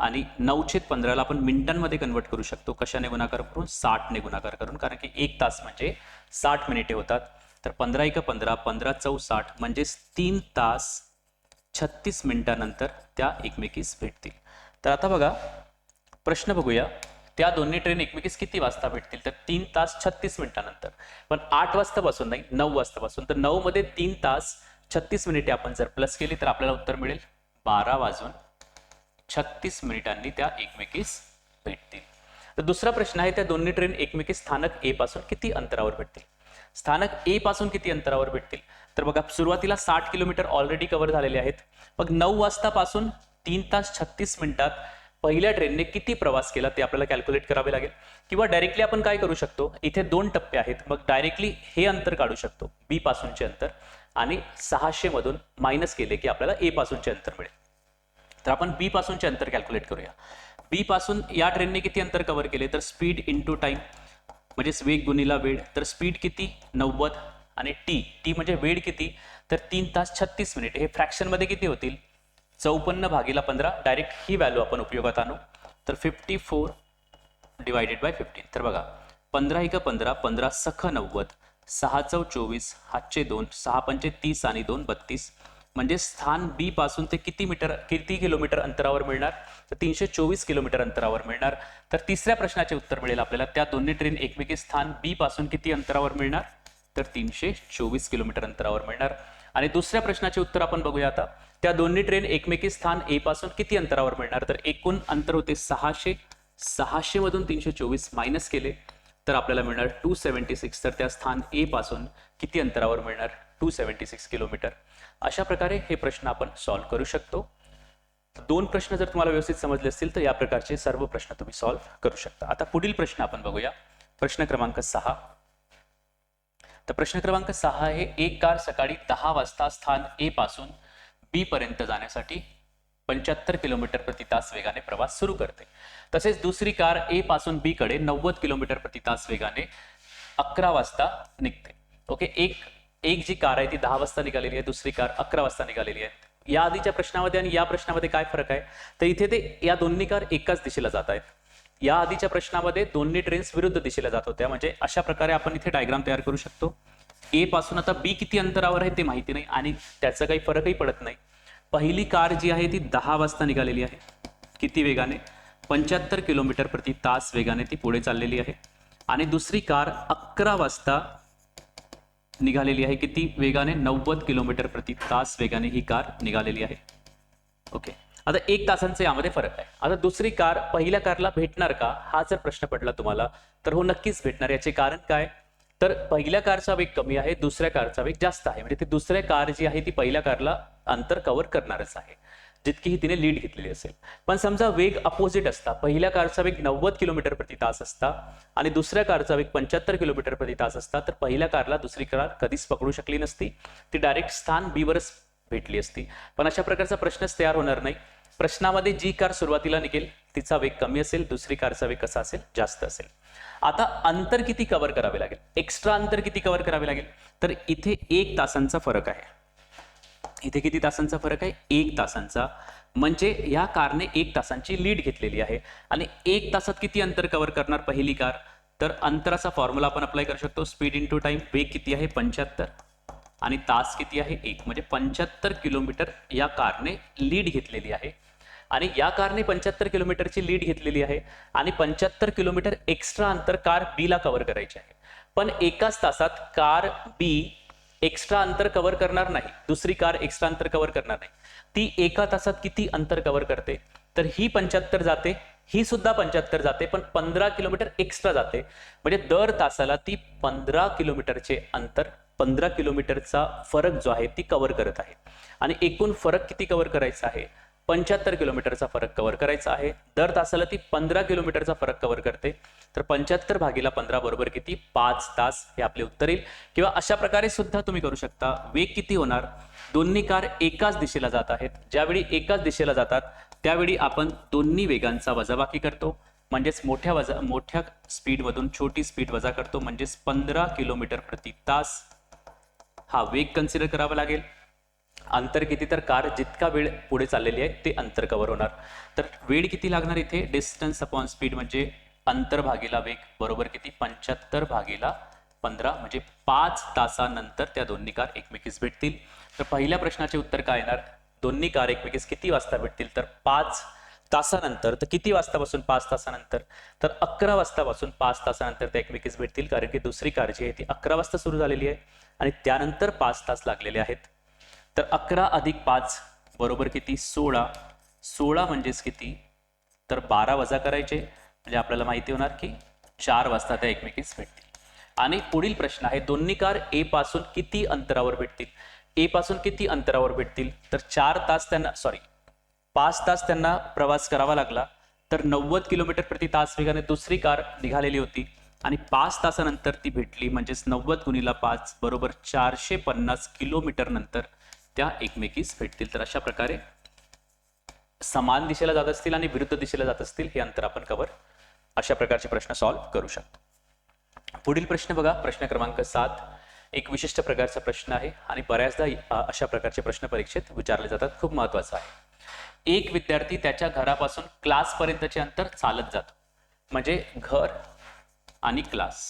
आणि 9/15 आपण मिनिटांमध्ये कन्वर्ट करू शकतो. कशाने गुणाकार करून? 60 ने गुणाकार करून, कारण की 1 तास म्हणजे 60 मिनिटे होतात. तर 15 × 15, 15 × 4 60, म्हणजेच 3 तास 36 मिनिटांनंतर त्या एकमेकीस भेटतील. तर आता बघा प्रश्न बघूया, त्या दोन्ही ट्रेन एकमेकीस किती वाजता भेटतील? तर 3 तास 36 मिनिटांनंतर. पण 8 वाजतापासून नाही, 9 वाजतापासून. तर 9 मध्ये 3 तास 36 मिनिटे आपण जर प्लस केली तर आपल्याला उत्तर मिळेल 12:36 मिनिटांनी त्या एकमेकीस भेटतील. तर दुसरा प्रश्न आहे, त्या दोन्ही ट्रेन एकमेकीस स्थानक ए पासून किती अंतरावर भेटतील? स्थानक ए पासून किती अंतरावर भेटतील? तर बघा सुरुवातीला 60 किलोमीटर ऑलरेडी कव्हर झालेले आहेत. मग 9 वाजतापासून 3 तास 36 मिनिटात पहिल्या ट्रेनने किती प्रवास केला ते आपल्याला कॅल्क्युलेट करावे लागेल. किंवा डायरेक्टली आपण काय करू शकतो, इथे 2 टप्पे आहेत, मग डायरेक्टली हे अंतर काढू शकतो, बी पासूनचे अंतर, आणि 600 मधून मायनस केले की आपल्याला ए पासूनचे अंतर मिळेल. तर आपण बी पासूनचे अंतर कॅल्क्युलेट करूया. बी पासून या ट्रेनने किती अंतर कव्हर केले? तर स्पीड इंटू टाइम, म्हणजेच वेग गुणिला वेळ. तर स्पीड किती? 90. आणि टी म्हणजे वेळ किती? तर 3 तास 36 मिनिटे. हे फ्रॅक्शन मध्ये किती होतील? 54/15. डायरेक्ट ही व्हॅल्यू आपण उपयोगात आणू. तर 54 डिवायडेड बाय 15. तर बघा 15 × 15, 15 सख 90, 6 × 24, हातचे 2, 6 पंचे 30 आणि 2 32. म्हणजे स्थान बी पासून ते किती किलोमीटर अंतरावर मिळणार? तर 324 किलोमीटर अंतरावर मिळणार. तर तिसऱ्या प्रश्नाचे उत्तर मिळेल आपल्याला, त्या दोन्ही ट्रेन एकमेकी स्थान बी पासून किती अंतरावर मिळणार? तर 324 किलोमीटर अंतरावर मिळणार. आणि दुसऱ्या प्रश्नाचे उत्तर आपण बघूया आता, त्या दोन्ही ट्रेन एकमेकी स्थान ए पासून किती अंतरावर मिळणार? तर एकूण अंतर होते 600. 600 मधून 324 मायनस केले तर आपल्याला मिळणार 276. तर त्या स्थान ए पासून किती अंतरावर मिळणार? 276 किलोमीटर. अशा प्रकारे हे प्रश्न आपण सॉल्व्ह करू शकतो. 2 प्रश्न जर तुम्हाला व्यवस्थित समजले असतील तर या प्रकारचे सर्व प्रश्न तुम्ही सॉल्व्ह करू शकता. आता पुढील प्रश्न आपण बघूया, प्रश्न क्रमांक 6. तर प्रश्न क्रमांक 6 आहे, एक कार सकाळी 10 वाजता स्थान ए पासून बी पर्यंत जाण्यासाठी 75 किलोमीटर प्रति तास वेगाने प्रवास सुरू करते. तसेच दुसरी कार ए पासून बी कडे 90 किलोमीटर प्रति तास वेगाने 11 वाजता निघते. ओके, एक जी कार आहे ती 10 वाजता निघालेली आहे, दुसरी कार 11 वाजता निघालेली आहे. या आधीच्या प्रश्नामध्ये आणि या प्रश्नामध्ये काय फरक आहे? तर इथे ते या दोन्ही कार एकाच दिशेला जात आहेत. या आधीच्या प्रश्नामध्ये दोन्ही ट्रेन्स विरुद्ध दिशेला जात होत्या. म्हणजे अशा प्रकारे आपण इथे डायग्राम तयार करू शकतो. ए पासून आता बी किती अंतरावर आहे ते माहिती नाही आणि त्याचा काही फरकही पडत नाही. पहिली कार जी आहे ती 10 वाजता निघालेली आहे. किती वेगाने? 75 किलोमीटर प्रति तास वेगाने ती पुढे चाललेली आहे. आणि दुसरी कार 11 वाजता निघालेली आहे. किती वेगाने? 90 किलोमीटर प्रति तास वेगाने ही कार निघालेली आहे. ओके, आता 1 तासांचा यामध्ये फरक आहे. आता दुसरी कार पहिल्या कारला भेटणार का, हा जर प्रश्न पडला तुम्हाला, तर हो नक्कीच भेटणार. याचे कारण काय? तर पहिल्या कारचा वेग कमी आहे, दुसऱ्या कारचा वेग जास्त आहे. म्हणजे ती दुसऱ्या कार जी आहे ती पहिल्या कारला अंतर कव्हर करणारच आहे, जितकी तिने लीड घेतलेली असेल. पण समजा वेग अपोजिट असता, पहिल्या कारचा वेग 90 किलोमीटर प्रति तास असता आणि दुसऱ्या कारचा वेग 75 किलोमीटर प्रति तास असता, तर पहिल्या कारला दुसरी कार कधीच पकडू शकली नसती, ती डायरेक्ट स्थान बी वरच भेटली असती. पण अशा प्रकारचा प्रश्नच तयार होणार नाही. प्रश्नामध्ये जी कार सुरुवातीला निघेल तिचा वेग कमी असेल, दुसरी कारचा वेग कसा असेल, जास्त असेल. आता अंतर किती कव्हर करावे लागेल, एक्स्ट्रा अंतर किती कव्हर करावे लागेल, तर इथे 1 तासांचा फरक आहे. इथे किती तासांचा फरक आहे, 1 तासांचा. म्हणजे या कारने 1 तासांची लीड घेतलेली आहे. आणि 1 तासात किती अंतर कव्हर करणार पहिली कार, तर अंतराचा फॉर्म्युला आपण अप्लाय करू शकतो. Speed into time. वेग किती आहे 75 आणि तास किती आहे 1, म्हणजे 75 किलोमीटर या कारने लीड घेतलेली आहे. आणि या कारने 75 किलोमीटरची लीड घेतलेली आहे आणि 75 किलोमीटर एक्स्ट्रा अंतर कार बी ला कव्हर करायचे आहे. पण एकाच तासात कार बी एक्स्ट्रा अंतर कव्हर करणार नाही, दुसरी कार एक्स्ट्रा अंतर कव्हर करणार नाही. ती एका तासात किती अंतर कव्हर करते, तर ही 75 जाते, ही सुद्धा 75 जाते, पण 15 किलोमीटर एक्स्ट्रा जाते. म्हणजे दर तासाला ती 15 किलोमीटरचे अंतर, 15 किलोमीटरचा फरक जो आहे ती कव्हर करत आहे. आणि एकूण फरक किती कव्हर करायचा आहे, 75 किलोमीटरचा फरक कव्हर करायचा आहे. दर तासाला ती 15 किलोमीटरचा फरक कव्हर करते. तर 75 भागीला 15 बरोबर किती, 5 तास, हे आपले उत्तर येईल. किंवा अशा प्रकारे सुद्धा तुम्ही करू शकता. वेग किती होणार, दोन्ही कार एकाच दिशेला जात आहेत. ज्यावेळी एकाच दिशेला जातात त्यावेळी आपण दोन्ही वेगांचा वजाबाकी करतो. म्हणजेच मोठ्या स्पीडमधून छोटी स्पीड वजा करतो. म्हणजेच 15 किलोमीटर प्रति तास हा वेग कन्सिडर करावा लागेल. अंतर किती, तर कार जितका वेळ पुढे चाललेली आहे ते अंतर कव्हर होणार. तर वेळ किती लागणार इथे, डिस्टन्स अपॉन स्पीड म्हणजे अंतर भागीला वेग बरोबर किती, 75 भागीला 15, म्हणजे 5 तासानंतर त्या दोन्ही कार एकमेकीस भेटतील. तर पहिल्या प्रश्नाचे उत्तर काय येणार, दोन्ही कार एकमेकीस किती वाजता भेटतील, तर 5 तासानंतर. तर किती वाजतापासून 5 तासानंतर, तर 11 वाजतापासून 5 तासानंतर त्या एकमेकीस भेटतील. कारण की दुसरी कार जी आहे ती 11 वाजता सुरू झालेली आहे आणि त्यानंतर 5 तास लागलेले आहेत. तर 11 अधिक 5 बरोबर किती, 16. 16 म्हणजेच किती, तर 12 वजा करायचे, म्हणजे आपल्याला माहिती होणार की 4 वाजता त्या एकमेकीस भेटतील. आणि पुढील प्रश्न आहे, दोन्ही कार ए पासून किती अंतरावर भेटतील. ए पासून किती अंतरावर भेटतील, तर 5 तास त्यांना प्रवास करावा लागला. तर 90 किलोमीटर प्रति तास वेगाने दुसरी कार निघालेली होती आणि 5 तासानंतर ती भेटली. म्हणजेच 90 गुणिला 5 बरोबर 450 किलोमीटर नंतर त्या एकमेकीस भेटतील. तर अशा प्रकारे समान दिशेला जात असतील आणि विरुद्ध दिशेला जात असतील हे अंतर आपण कव्हर अशा प्रकारचे प्रश्न सॉल्व्ह करू शकतो. पुढील प्रश्न बघा, प्रश्न क्रमांक 7. एक विशिष्ट प्रकारचा प्रश्न आहे आणि बऱ्याचदा अशा प्रकारचे प्रश्न परीक्षेत विचारले जातात. खूप महत्वाचा आहे. एक विद्यार्थी त्याच्या घरापासून क्लास पर्यंतचे अंतर चालत जातो. म्हणजे घर आणि क्लास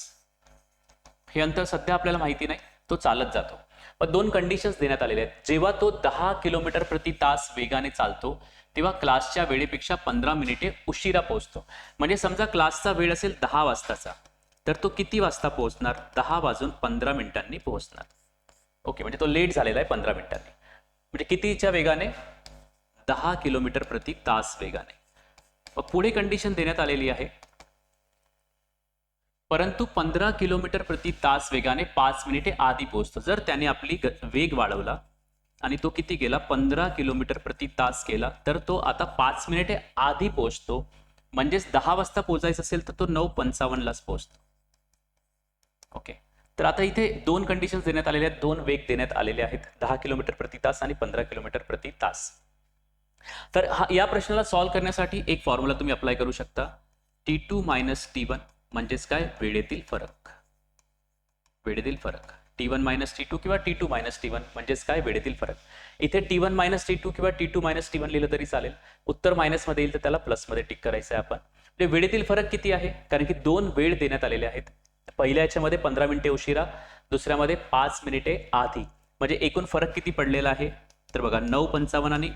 हे अंतर सध्या आपल्याला माहिती नाही, तो चालत जातो. पण 2 कंडिशन्स देण्यात आलेल्या आहेत. जेव्हा तो 10 किलोमीटर प्रति तास वेगाने चालतो तेव्हा क्लासच्या वेळेपेक्षा 15 मिनिटे उशिरा पोहोचतो. म्हणजे समजा क्लासचा वेळ असेल 10 वाजताचा, तर तो किती वाजता पोहोचणार, 10 वाजून 15 मिनिटांनी पोहोचणार. ओके, म्हणजे तो लेट झालेला आहे 15 मिनिटांनी. म्हणजे कितीच्या वेगाने, 10 किलोमीटर प्रति तास वेगाने. पुढे कंडिशन देण्यात आलेली आहे, परंतु 15 किलोमीटर प्रति तास वेगाने 5 मिनिटे आधी पोहोचतो. जर त्याने आपली वेग वाढवला आणि तो किती गेला, 15 किलोमीटर प्रति तास केला, तर तो आता 5 मिनिटे आधी पोहोचतो. म्हणजेच 10 वाजता पोहोचायचं असेल तर तो 9:55 लाच पोहोचतो. ओके, तर आता इथे 2 कंडिशन्स देण्यात आलेल्या आहेत, 2 वेग देण्यात आलेले आहेत, 10 किलोमीटर प्रति तास आणि 15 किलोमीटर प्रति तास. तर या प्रश्नाला सॉल्व्ह करण्यासाठी एक फॉर्म्युला तुम्ही अप्लाय करू शकता. T2 - T1 म्हणजेच काय, वेळेतील फरक. वेळेतील फरक T1 - T2 किंवा T2 - T1 म्हणजेच काय, वेळेतील फरक. इथे T1 - T2 किंवा T2 - T1 लिहिलं तरी चालेल. उत्तर मायनस मध्ये येईल तर त्याला प्लस मध्ये टिक करायचं आहे आपण. म्हणजे वेळेतील फरक किती आहे, कारण की 2 वेळ देण्यात आलेले आहेत. पहिल्या याच्यामध्ये 15 मिनिटे उशिरा, दुसऱ्यामध्ये 5 मिनिटे आधी. म्हणजे एकूण फरक किती पडलेला आहे, तर बघा 9:55 आणि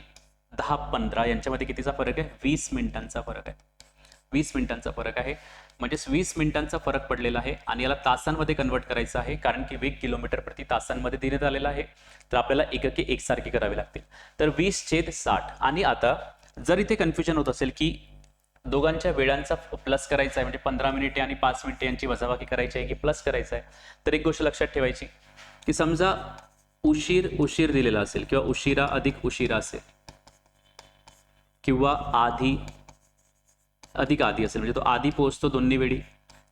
10:15 यांच्यामध्ये कितीचा फरक आहे, 20 मिनिटांचा फरक आहे. 20 मिनिटांचा फरक आहे. म्हणजेच 20 मिनिटांचा फरक पडलेला आहे आणि याला तासांमध्ये कन्वर्ट करायचं आहे, कारण की वेग किलोमीटर प्रति तासांमध्ये देण्यात आलेला आहे. तर आपल्याला एकके एकसारखी करावी लागतील. तर 20/60. आणि आता जर इथे कन्फ्युजन होत असेल की दोघांच्या वेळांचा प्लस करायचा आहे, म्हणजे 15 मिनिटे आणि 5 मिनिटे यांची वजाबाकी करायची आहे की प्लस करायचं आहे, तर एक गोष्ट लक्षात ठेवायची की समजा उशीर दिलेला असेल किंवा उशिरा अधिक उशिरा असेल किंवा आधी अधिक आधी असेल, म्हणजे तो आधी पोहोचतो दोन्ही वेळी,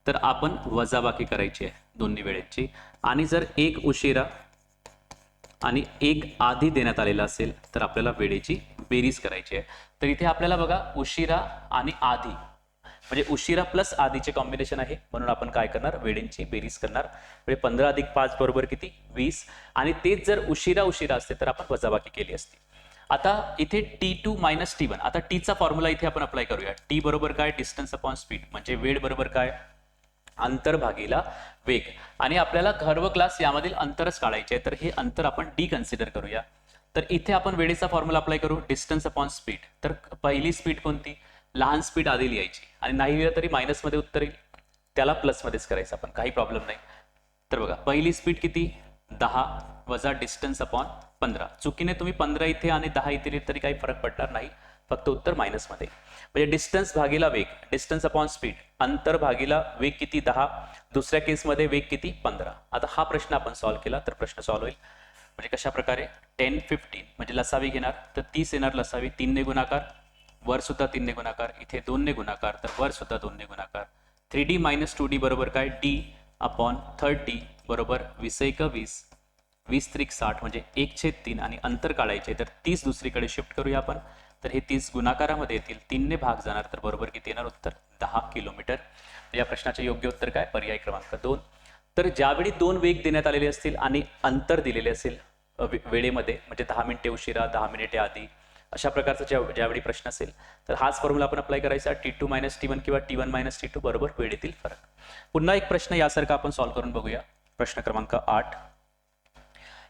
तर आपण वजाबाकी करायची आहे दोन्ही वेळेची. आणि जर एक उशिरा आणि एक आधी देण्यात आलेला असेल तर आपल्याला वेळेची बेरीज करायची आहे. तर इथे आपल्याला बघा उशिरा आणि आधी म्हणजे उशिरा प्लस आधीचे कॉम्बिनेशन आहे, म्हणून आपण काय करणार, वेळेंची बेरीज करणार. म्हणजे 15 अधिक 5 बरोबर किती, 20. आणि तेच जर उशिरा उशिरा असते तर आपण वजाबाकी केली असती. आता इथे T2 मायनस T1. आता टीचा फॉर्म्युला इथे आपण अप्लाय करूया. टी बरोबर काय, डिस्टन्स अपॉन स्पीड, म्हणजे वेळ बरोबर काय, अंतर भागीला वेग. आणि आपल्याला घन व क्लास यामधील अंतरच काढायचे आहे, तर हे अंतर आपण डी कन्सिडर करूया. तर इथे आपण वेळेचा फॉर्म्युला अप्लाय करू, डिस्टन्स अपॉन स्पीड. तर पहिली स्पीड कोणती, लहान स्पीड आधी लिहायची आणि नाही लिहिलं तरी मायनसमध्ये उत्तर येईल, त्याला प्लसमध्येच करायचं आपण, काही प्रॉब्लेम नाही. तर बघा पहिली स्पीड किती, 10 वजा डिस्टन्स अपॉन 15. चुकीने तुम्ही 15 इथे आणि 10 इथे लिहिलं तरी काही फरक पडणार नाही, फक्त उत्तर मायनसमध्ये. म्हणजे डिस्टन्स भागीला वेग, डिस्टन्स अपॉन स्पीड, अंतर भागीला वेग किती 10, दुसऱ्या केसमध्ये वेग किती 15. आता हा प्रश्न आपण सॉल्व्ह केला तर प्रश्न सॉल्व्ह होईल. म्हणजे कशा प्रकारे, 10 15 म्हणजे लसावी घेणार तर 30 येणार, लसावी 3 ने गुणाकार, वर सुद्धा 3 ने गुणाकार, इथे 2 ने गुणाकार तर वर सुद्धा 2 ने गुणाकार. 3D मायनस 2D बरोबर काय, D अपॉन 30 बरोबर 20 एक 20, 20 त्रिक 60 म्हणजे 1/3. आणि अंतर काढायचे तर 30 दुसरीकडे शिफ्ट करूया आपण, तर हे 30 गुणाकारामध्ये येतील, 3 ने भाग जाणार तर बरोबर किती येणार उत्तर, 10 किलोमीटर. या प्रश्नाचे योग्य उत्तर काय, पर्याय क्रमांक 2. तर ज्यावेळी 2 वेग देण्यात आलेले असतील आणि अंतर दिलेले असेल वेळेमध्ये, म्हणजे 10 मिनिटे उशिरा 10 मिनिटे आधी, अशा प्रकारचा ज्यावेळी प्रश्न असेल तर हाच फॉर्म्युला आपण अप्लाय करायचा, T2 मायनस T1 किंवा T1 मायनस T2 बरोबर वेळेतील फरक. पुन्हा एक प्रश्न यासारखा आपण सॉल्व्ह करून बघूया. प्रश्न क्रमांक 8.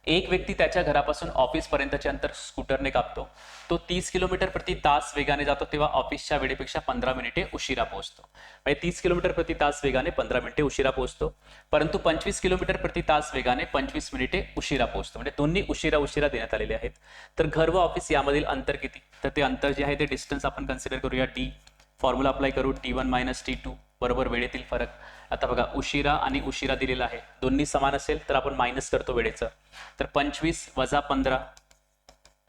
एक व्यक्ती त्याच्या घरापासून ऑफिस पर्यंतचे अंतर स्कूटरने कापतो. तो 30 किलोमीटर प्रति तास वेगाने जातो तेव्हा ऑफिसच्या वेळेपेक्षा 15 मिनिटे उशिरा पोहोचतो. म्हणजे 30 किलोमीटर प्रति तास वेगाने 15 मिनिटे उशिरा पोहोचतो, परंतु 25 किलोमीटर प्रति तास वेगाने 25 मिनिटे उशिरा पोहोचतो. म्हणजे दोन्ही उशिरा उशिरा देण्यात आलेले आहेत. तर घर व ऑफिस यामधील अंतर किती, तर ते अंतर जे आहे ते डिस्टन्स आपण कन्सिडर करूया, डी. फॉर्म्युला अप्लाय करू, T1 मायनस T2 बरोबर वेळेतील फरक. आता बघा उशिरा आणि उशिरा दिलेला आहे, दोन्ही समान असेल तर आपण मायनस करतो वेळेचं, तर 25 वजा 15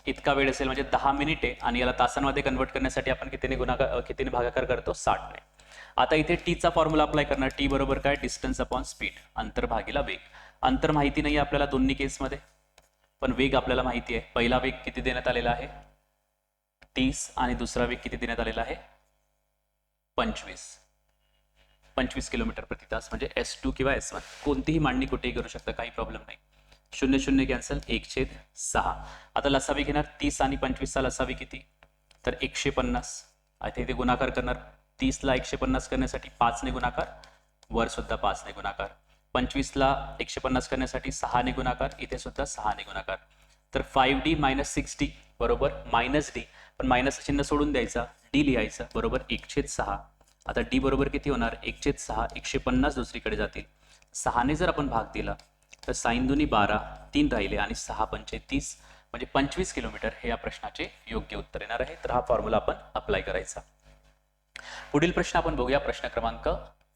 इतका वेळ असेल म्हणजे 10 मिनिटे, आणि याला तासांमध्ये कन्वर्ट करण्यासाठी आपण कितीने भागाकार करतो, 60 ने. आता इथे टीचा फॉर्म्युला अप्लाय करणार, टी बरोबर काय, डिस्टन्स अपॉन स्पीड, अंतर भागीला वेग. अंतर माहिती नाही आपल्याला दोन्ही केसमध्ये, पण वेग आपल्याला माहिती आहे. पहिला वेग किती देण्यात आलेला आहे, 30, आणि दुसरा वेग किती देण्यात आलेला आहे, 25 किलोमीटर प्रति तास, म्हणजे S2 किंवा S1 कोणतीही मांडणी कुठेही करू शकता, काही प्रॉब्लेम नाही. 0 0 कॅन्सल, 1/6. आता लसावी घेणार, 30 आणि 25चा लसावी किती, तर 150. आता इथे गुणाकार करणार, 30ला 150 करण्यासाठी 5 ने गुणाकार, वर सुद्धा 5 ने गुणाकार, 25ला 150 करण्यासाठी 6 ने गुणाकार, इथे सुद्धा 6 ने गुणाकार. तर 5D मायनस 6D बरोबर मायनस डी, पण मायनस चिन्ह सोडून द्यायचा, डी लिहायचं बरोबर 1/6. आता डी बरोबर किती होणार, 1/6, 150 दुसरीकडे जातील, 6 ने जर आपण भाग दिला तर साइन दुनी 12, 3 राहिले आणि 6 पंचे 30, म्हणजे 25 किलोमीटर हे या प्रश्नाचे योग्य उत्तर येणार आहे. तर हा फॉर्म्युला आपण अप्लाय करायचा. पुढील प्रश्न आपण बघूया, प्रश्न क्रमांक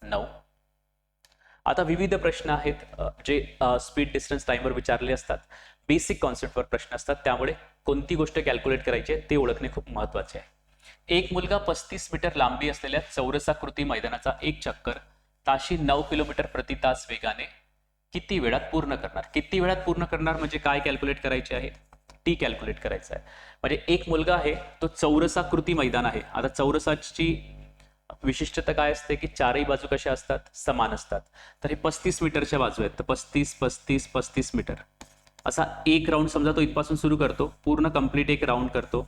9. आता विविध प्रश्न आहेत जे स्पीड डिस्टन्स टाइमवर विचारले असतात, बेसिक कॉन्सेप्टवर प्रश्न असतात, त्यामुळे कोणती गोष्ट कॅल्क्युलेट करायची आहे ते ओळखणे खूप महत्त्वाचे आहे. एक मुलगा 35 मीटर लांबी असलेल्या चौरसाकृती मैदानाचा एक चक्कर ताशी 9 किलोमीटर प्रति तास वेगाने किती वेळात पूर्ण करणार. किती वेळात पूर्ण करणार म्हणजे काय कॅल्क्युलेट करायचे आहे, टी कॅल्क्युलेट करायचं आहे. म्हणजे एक मुलगा आहे तो चौरसाकृती मैदान आहे. आता चौरसाची विशिष्टता काय असते की चारही बाजू कशा असतात, समान असतात. तर हे 35 मीटरच्या बाजू आहेत, तर 35 मीटर असा एक राऊंड समजा तो इथपासून सुरू करतो, पूर्ण कंप्लीट एक राऊंड करतो,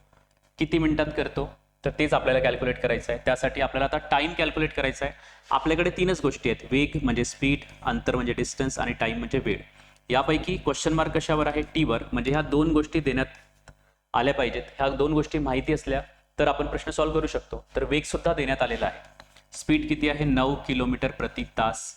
किती मिनिटात करतो, तर तेच आपल्याला कॅल्क्युलेट करायचं आहे. त्यासाठी आपल्याला आता टाइम कॅल्क्युलेट करायचा आहे. आपल्याकडे 3च गोष्टी आहेत, वेग म्हणजे स्पीड, अंतर म्हणजे डिस्टन्स, आणि टाइम म्हणजे वेळ. यापैकी क्वेश्चन मार्क कशावर आहे, टीवर. म्हणजे ह्या 2 गोष्टी देण्यात आल्या पाहिजेत. ह्या 2 गोष्टी माहिती असल्या तर आपण प्रश्न सॉल्व्ह करू शकतो. तर वेग सुद्धा देण्यात आलेला आहे, स्पीड किती आहे 9 किलोमीटर प्रति तास,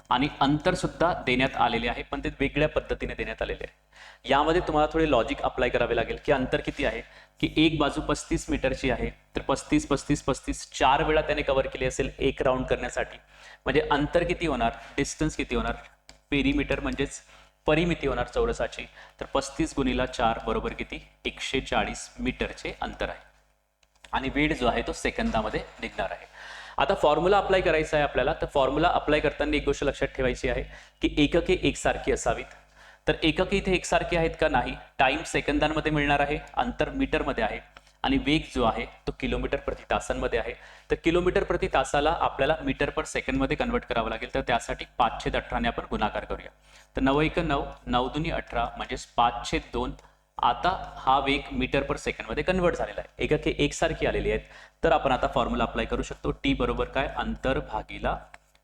आणि अंतर सुद्धा देण्यात आलेले आहे, पण ते वेगळ्या पद्धतीने देण्यात आलेले आहे. यामध्ये तुम्हाला थोडे लॉजिक अप्लाय करावे लागेल की अंतर किती आहे, की एक बाजू 35 मीटरची आहे, तर 35 4 वेळा त्याने कव्हर केली असेल एक राऊंड करण्यासाठी. म्हणजे अंतर किती होणार, डिस्टन्स किती होणार, पेरीमीटर म्हणजेच परिमिती होणार चौरसाची. तर 35 गुणिला 4 बरोबर किती, 140 मीटरचे अंतर आहे, आणि वेळ जो आहे तो सेकंदामध्ये निघणार आहे. आता फॉर्म्युला अप्लाय करायचा आहे आपल्याला. तर फॉर्म्युला अप्लाय करताना एक गोष्ट लक्षात ठेवायची आहे की एकके एकसारखी असावीत. तर एकके इथे एकसारखी आहेत का, नाही. टाइम सेकंदांमध्ये मिळणार आहे, अंतर मीटरमध्ये आहे. आणि वेग जो आहे तो किलोमीटर प्रति तासांमध्ये आहे. तर किलोमीटर प्रति तासाला आपल्याला मीटर पर सेकंडमध्ये कन्वर्ट करावं लागेल. तर त्यासाठी 5/18 ने आपण गुणाकार करूया. तर 9×1 = 9, 9×2 = 18 म्हणजेच 5/2. आता हा वेग मीटर पर सेकंडमध्ये कन्वर्ट झालेला आहे. एकाकी एकसारखी आलेली आहेत. तर आपण आता फॉर्म्युला अप्लाय करू शकतो. टी बरोबर काय, अंतर भागीला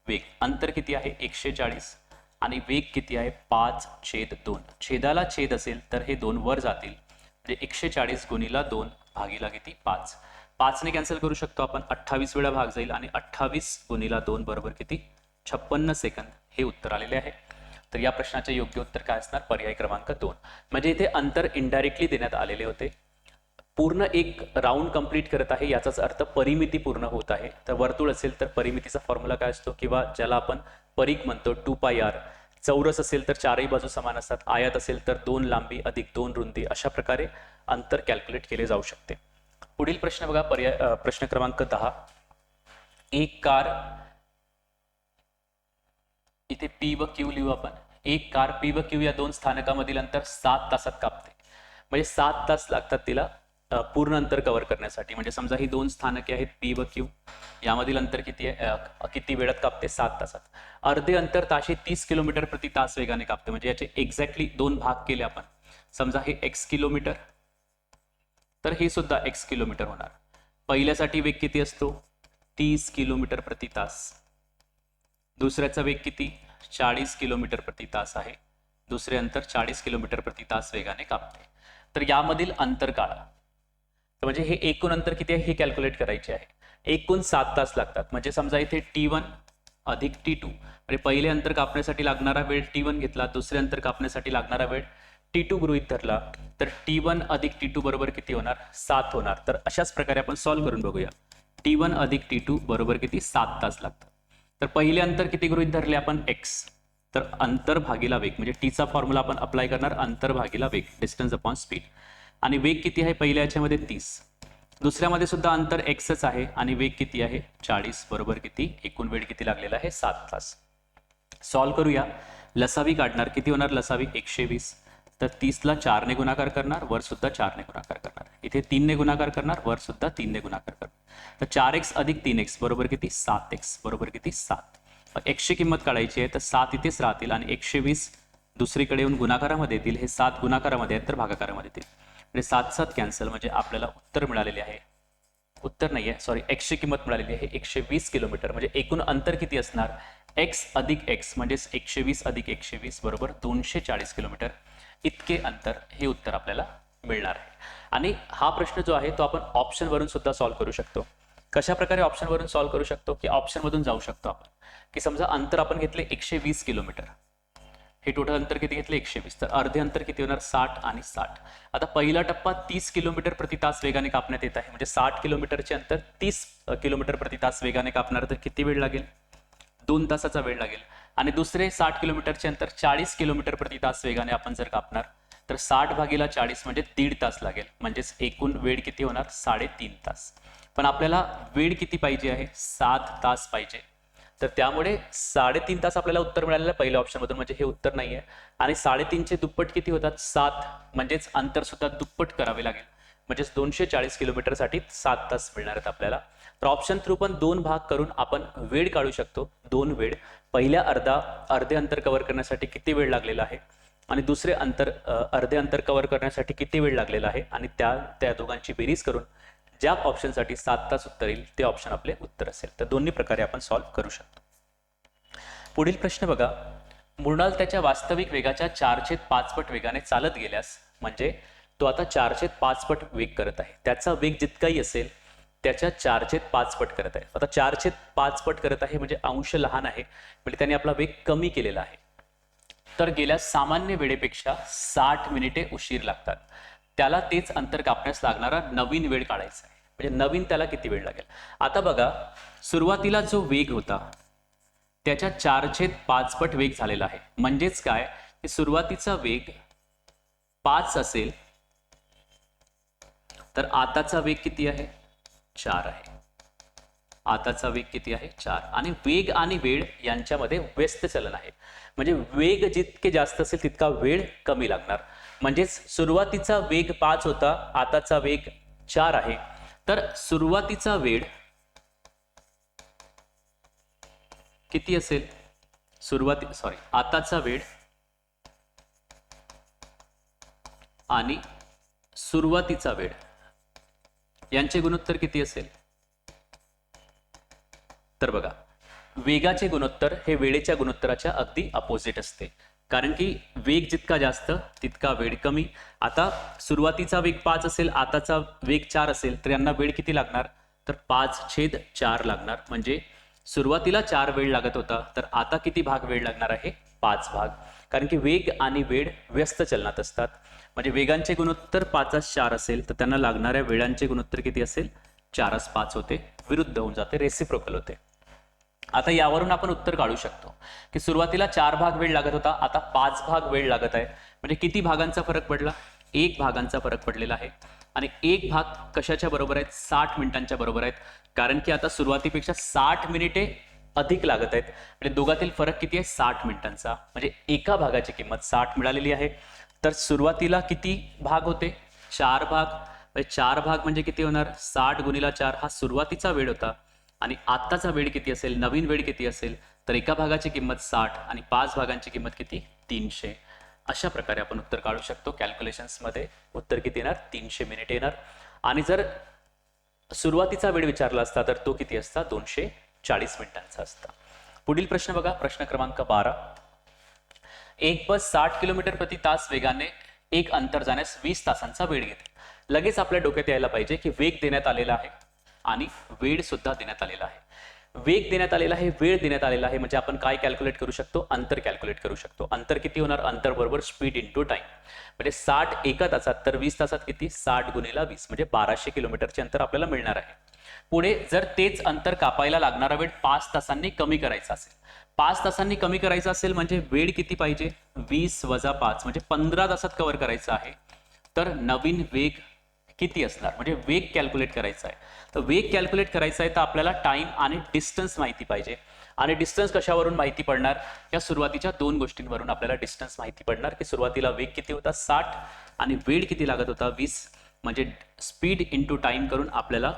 वेग. अंतर किती आहे 140 आणि वेग किती आहे 5/2. छेदाला छेद असेल तर हे 2 वर जातील. म्हणजे 140 गुणिला 2 भागीला किती 5. 5 ने कॅन्सल करू शकतो आपण. 28 वेळा भाग जाईल आणि 28 गुणिला 2 बरोबर किती 56 सेकंद. हे उत्तर आलेले आहे. तर या प्रश्नाचे योग्य उत्तर काय असणार, पर्याय क्रमांक 2. म्हणजे इथे अंतर इनडायरेक्टली देण्यात आलेले होते. पूर्ण एक राऊंड कंप्लीट करत आहे याचाच अर्थ परिमिती पूर्ण होत आहे. तर वर्तुळ असेल तर परिमितीचा फॉर्म्युला काय असतो, किंवा ज्याला आपण परिघ म्हणतो 2πr. चौरस असेल तर चारही बाजू समान असतात. आयत असेल तर 2 लांबी अधिक 2 रुंदी. अशा प्रकारे अंतर कॅल्क्युलेट केले जाऊ शकते. पुढील प्रश्न बघा, प्रश्न क्रमांक 10. एक कार, इथे पी व क्यू लिहू आपण. एक कार पी व क्यू या 2 स्थानकामधील अंतर 7 तासात कापते. म्हणजे 7 तास लागतात तिला पूर्ण अंतर कव्हर करण्यासाठी. म्हणजे समजा ही 2 स्थानके आहेत पी व क्यू, यामधील अंतर किती आहे, किती वेळात कापते 7 तासात. अर्धे अंतर ताशी 30 किलोमीटर प्रति तास वेगाने कापते. म्हणजे याचे एक्झॅक्टली 2 भाग केले आपण. समजा हे x किलोमीटर, तर हे सुद्धा x किलोमीटर होणार. पहिल्यासाठी वेग किती असतो 30 किलोमीटर प्रति तास. दुसऱ्याचा वेग किती 40 किलोमीटर प्रति तास आहे. दुसरे अंतर 40 किलोमीटर प्रति तास वेगाने कापते. तर यामधील अंतर काढा. तर म्हणजे हे एकूण अंतर किती आहे हे कॅल्क्युलेट करायचे आहे. एकूण 7 तास लागतात. म्हणजे समजा इथे T1 अधिक T2, म्हणजे पहिले अंतर कापण्यासाठी लागणारा वेळ T1 घेतला, दुसरे अंतर कापण्यासाठी लागणारा वेळ T2 गृहीत धरला, तर T1 अधिक T2 बरोबर किती होणार 7 होणार. तर अशाच प्रकारे आपण सॉल्व्ह करून बघूया. T1 अधिक T2 बरोबर किती 7 तास लागतात. तर पहिले अंतर किती गृहीत धरले आपण x. तर अंतर भागीला वेग, म्हणजे टीचा फॉर्म्युला आपण अप्लाय करणार, अंतर भागीला वेग, डिस्टन्स अपॉन स्पीड. आणि वेग किती आहे पहिल्या याच्यामध्ये 30, दुसऱ्यामध्ये सुद्धा अंतर xच आहे आणि वेग किती आहे 40 बरोबर किती एकूण वेळ किती लागलेला आहे 7 तास. सॉल्व्ह करूया. लसावी काढणार. किती होणार लसावी 120. तर 30 ला 4 ने गुणाकार करणार, वर सुद्धा 4 ने गुणाकार करणार. इथे 3 ने गुणाकार करणार, वर सुद्धा 3 ने गुणाकार करणार. तर 4x अधिक 3x बरोबर किती 7x बरोबर किती 7. x ची किंमत काढायची आहे तर 7 इथेच राहतील आणि 120 दुसरीकडे येऊन गुणाकारामध्ये येतील. हे 7 गुणाकारामध्ये आहेत तर भागाकारामध्ये येतील. म्हणजे 7 7 कॅन्सल. म्हणजे आपल्याला उत्तर मिळालेले आहे, उत्तर नाही आहे सॉरी, x ची किंमत मिळालेली आहे 120 किलोमीटर. म्हणजे एकूण अंतर किती असणार x अधिक x म्हणजेच 120 अधिक 120 बरोबर 240 किलोमीटर. इतके अंतर हे उत्तर आपल्याला मिळणार आहे. आणि हा प्रश्न जो आहे तो आपण ऑप्शन वरून सुद्धा सॉल्व्ह करू शकतो. कशा प्रकारे ऑप्शन वरून सॉल्व्ह करू शकतो की ऑप्शन मधून जाऊ शकतो आपण. की समजा अंतर आपण घेतले 120 किलोमीटर, हे टोटल अंतर किती घेतले 120, तर अर्धे अंतर किती होणार 60 आणि 60. आता पहिला टप्पा 30 किलोमीटर प्रति तास वेगाने कापण्यात येत आहे. म्हणजे 60 किलोमीटरचे अंतर 30 किलोमीटर प्रति तास वेगाने कापणार, तर किती वेळ लागेल 2 तासाचा वेळ लागेल. आणि दुसरे 60 किलोमीटरचे अंतर 40 किलोमीटर प्रति तास वेगाने आपण जर कापणार तर 60 भागीला 40 म्हणजे 1.5 तास लागेल. म्हणजेच एकूण वेळ किती होणार 3.5 तास. पण आपल्याला वेळ किती पाहिजे आहे 7 तास पाहिजे. तर त्यामुळे 3.5 तास आपल्याला उत्तर मिळालेलं पहिल्या ऑप्शन मधून. म्हणजे हे उत्तर नाही आहे. आणि 3.5 चे दुप्पट किती होतात 7, म्हणजेच अंतर सुद्धा दुप्पट करावे लागेल. म्हणजेच 240 किलोमीटर साठी 7 तास मिळणार आहेत आपल्याला. तर ऑप्शन थ्रू पण 2 भाग करून आपण वेळ काढू शकतो. 2 वेळ, पहिल्या अर्धे अंतर कव्हर करण्यासाठी किती वेळ लागलेला आहे आणि दुसरे अर्धे अंतर कव्हर करण्यासाठी किती वेळ लागलेला आहे, आणि त्या दोघांची बेरीज करून ज्या ऑप्शनसाठी 7 तास उत्तर येईल ते ऑप्शन आपले उत्तर असेल. तर दोन्ही प्रकारे आपण सॉल्व्ह करू शकतो. पुढील प्रश्न बघा. मृणाल त्याच्या वास्तविक वेगाच्या 4/5 पट वेगाने चालत गेल्यास, म्हणजे तो आता 4/5 पट वेग करत आहे, त्याचा वेग जितकाही असेल त्याच्या 4/5 पट करत आहे. आता 4/5 पट करत आहे म्हणजे अंश लहान आहे, म्हणजे त्याने आपला वेग कमी केलेला आहे. तर गेल्या सामान्य वेळेपेक्षा 60 मिनिटे उशीर लागतात. त्याला तेच अंतर कापण्यास लागणारा नवीन वेळ काढायचा आहे. म्हणजे नवीन त्याला किती वेळ लागेल. आता बघा, सुरुवातीला जो वेग होता त्याच्या 4/5 पट वेग झालेला आहे. म्हणजेच काय की सुरुवातीचा वेग 5 असेल तर आताचा वेग किती आहे 4 आहे. आताचा वेग किती आहे 4. आणि वेग आणि वेळ यांच्यामध्ये व्यस्त चलन आहे. म्हणजे वेग जितके जास्त असेल तितका वेळ कमी लागणार. म्हणजेच सुरुवातीचा वेग 5 होता, आताचा वेग 4 आहे, तर सुरुवातीचा वेळ किती असेल? आताचा वेळ आणि सुरुवातीचा वेळ यांचे गुणोत्तर किती असेल? तर बघा, वेगाचे गुणोत्तर हे वेळेच्या गुणोत्तराच्या अगदी अपोजिट असते, कारण की वेग जितका जास्त तितका वेळ कमी. आता सुरुवातीचा वेग 5 असेल, आताचा वेग 4 असेल, तर यांना वेळ किती लागणार? तर 5/4 लागणार. म्हणजे सुरुवातीला 4 वेळ लागत होता, तर आता किती भाग वेळ लागणार आहे? 5 भाग. कारण की वेग आणि वेळ व्यस्त चलनात असतात. म्हणजे वेगांचे गुणोत्तर 5/4 असेल, तर त्यांना लागणाऱ्या वेळांचे गुणोत्तर किती असेल? 4/5 होते. विरुद्ध होऊन जाते, रेसिप्रोकल होते. आता यावरून आपण उत्तर काढू शकतो की सुरुवातीला 4 भाग वेळ लागत होता, आता 5 भाग वेळ लागत आहे. म्हणजे किती भागांचा फरक पडला? 1 भागांचा फरक पडलेला आहे. आणि 1 भाग कशाच्या बरोबर आहेत? 60 मिनिटांच्या बरोबर आहेत. कारण की आता सुरुवातीपेक्षा 60 मिनिटे अधिक लागत आहेत. म्हणजे दोघातील फरक किती आहे? 60 मिनिटांचा. म्हणजे एका भागाची किंमत 60 मिळालेली आहे. तर सुरुवातीला किती भाग होते? 4 भाग. 4 भाग म्हणजे किती होणार? 60 गुणिला 4 हा सुरुवातीचा वेळ होता. आणि आत्ताचा वेळ किती असेल? नवीन वेळ किती असेल? तर एका भागाची किंमत 60 आणि 5 भागांची किंमत किती? 300. अशा प्रकारे आपण उत्तर काढू शकतो. कॅल्क्युलेशन्समध्ये उत्तर किती येणार? 300 मिनिट येणार. आणि जर सुरुवातीचा वेळ विचारला असता तर तो किती असता? 240 मिनिटांचा असता. पुढील प्रश्न बघा, प्रश्न क्रमांक 12. एक बस 60 किलोमीटर प्रति तास वेगाने एक अंतर जाण्यास 20 तासांचा वेळ घेते. लगेच आपल्या डोक्यात यायला पाहिजे की वेग देण्यात आलेला आहे आणि वेळ सुद्धा देण्यात आलेला आहे. वेग देण्यात आलेला आहे, वेळ देण्यात आलेला आहे, म्हणजे आपण काय कॅल्क्युलेट करू शकतो? अंतर कॅल्क्युलेट करू शकतो. अंतर किती होणार? अंतर बरोबर स्पीड इंटू टाइम. म्हणजे 60 एका तासात, तर 20 तासात किती? 60 गुणिला 20 म्हणजे 1200 किलोमीटरचे अंतर आपल्याला मिळणार आहे. पुढे जर तेच अंतर कापायला लागणारा वेळ 5 तासांनी कमी करायचा असेल, 5 तासांनी कमी करायचा असेल म्हणजे वेळ किती पाहिजे? 20 वजा 5 म्हणजे 15 तासात कव्हर करायचं आहे. तर नवीन वेग किती असणार? म्हणजे वेग कॅल्क्युलेट करायचा आहे. तर वेग कॅल्क्युलेट करायचा आहे तर आपल्याला टाइम आणि डिस्टन्स माहिती पाहिजे. आणि डिस्टन्स कशावरून माहिती पडणार? या सुरुवातीच्या 2 गोष्टींवरून आपल्याला डिस्टन्स माहिती पडणार की सुरुवातीला वेग किती होता? 60 आणि वेळ किती लागत होता? 20. म्हणजे स्पीड इंटू टाइम करून आपल्याला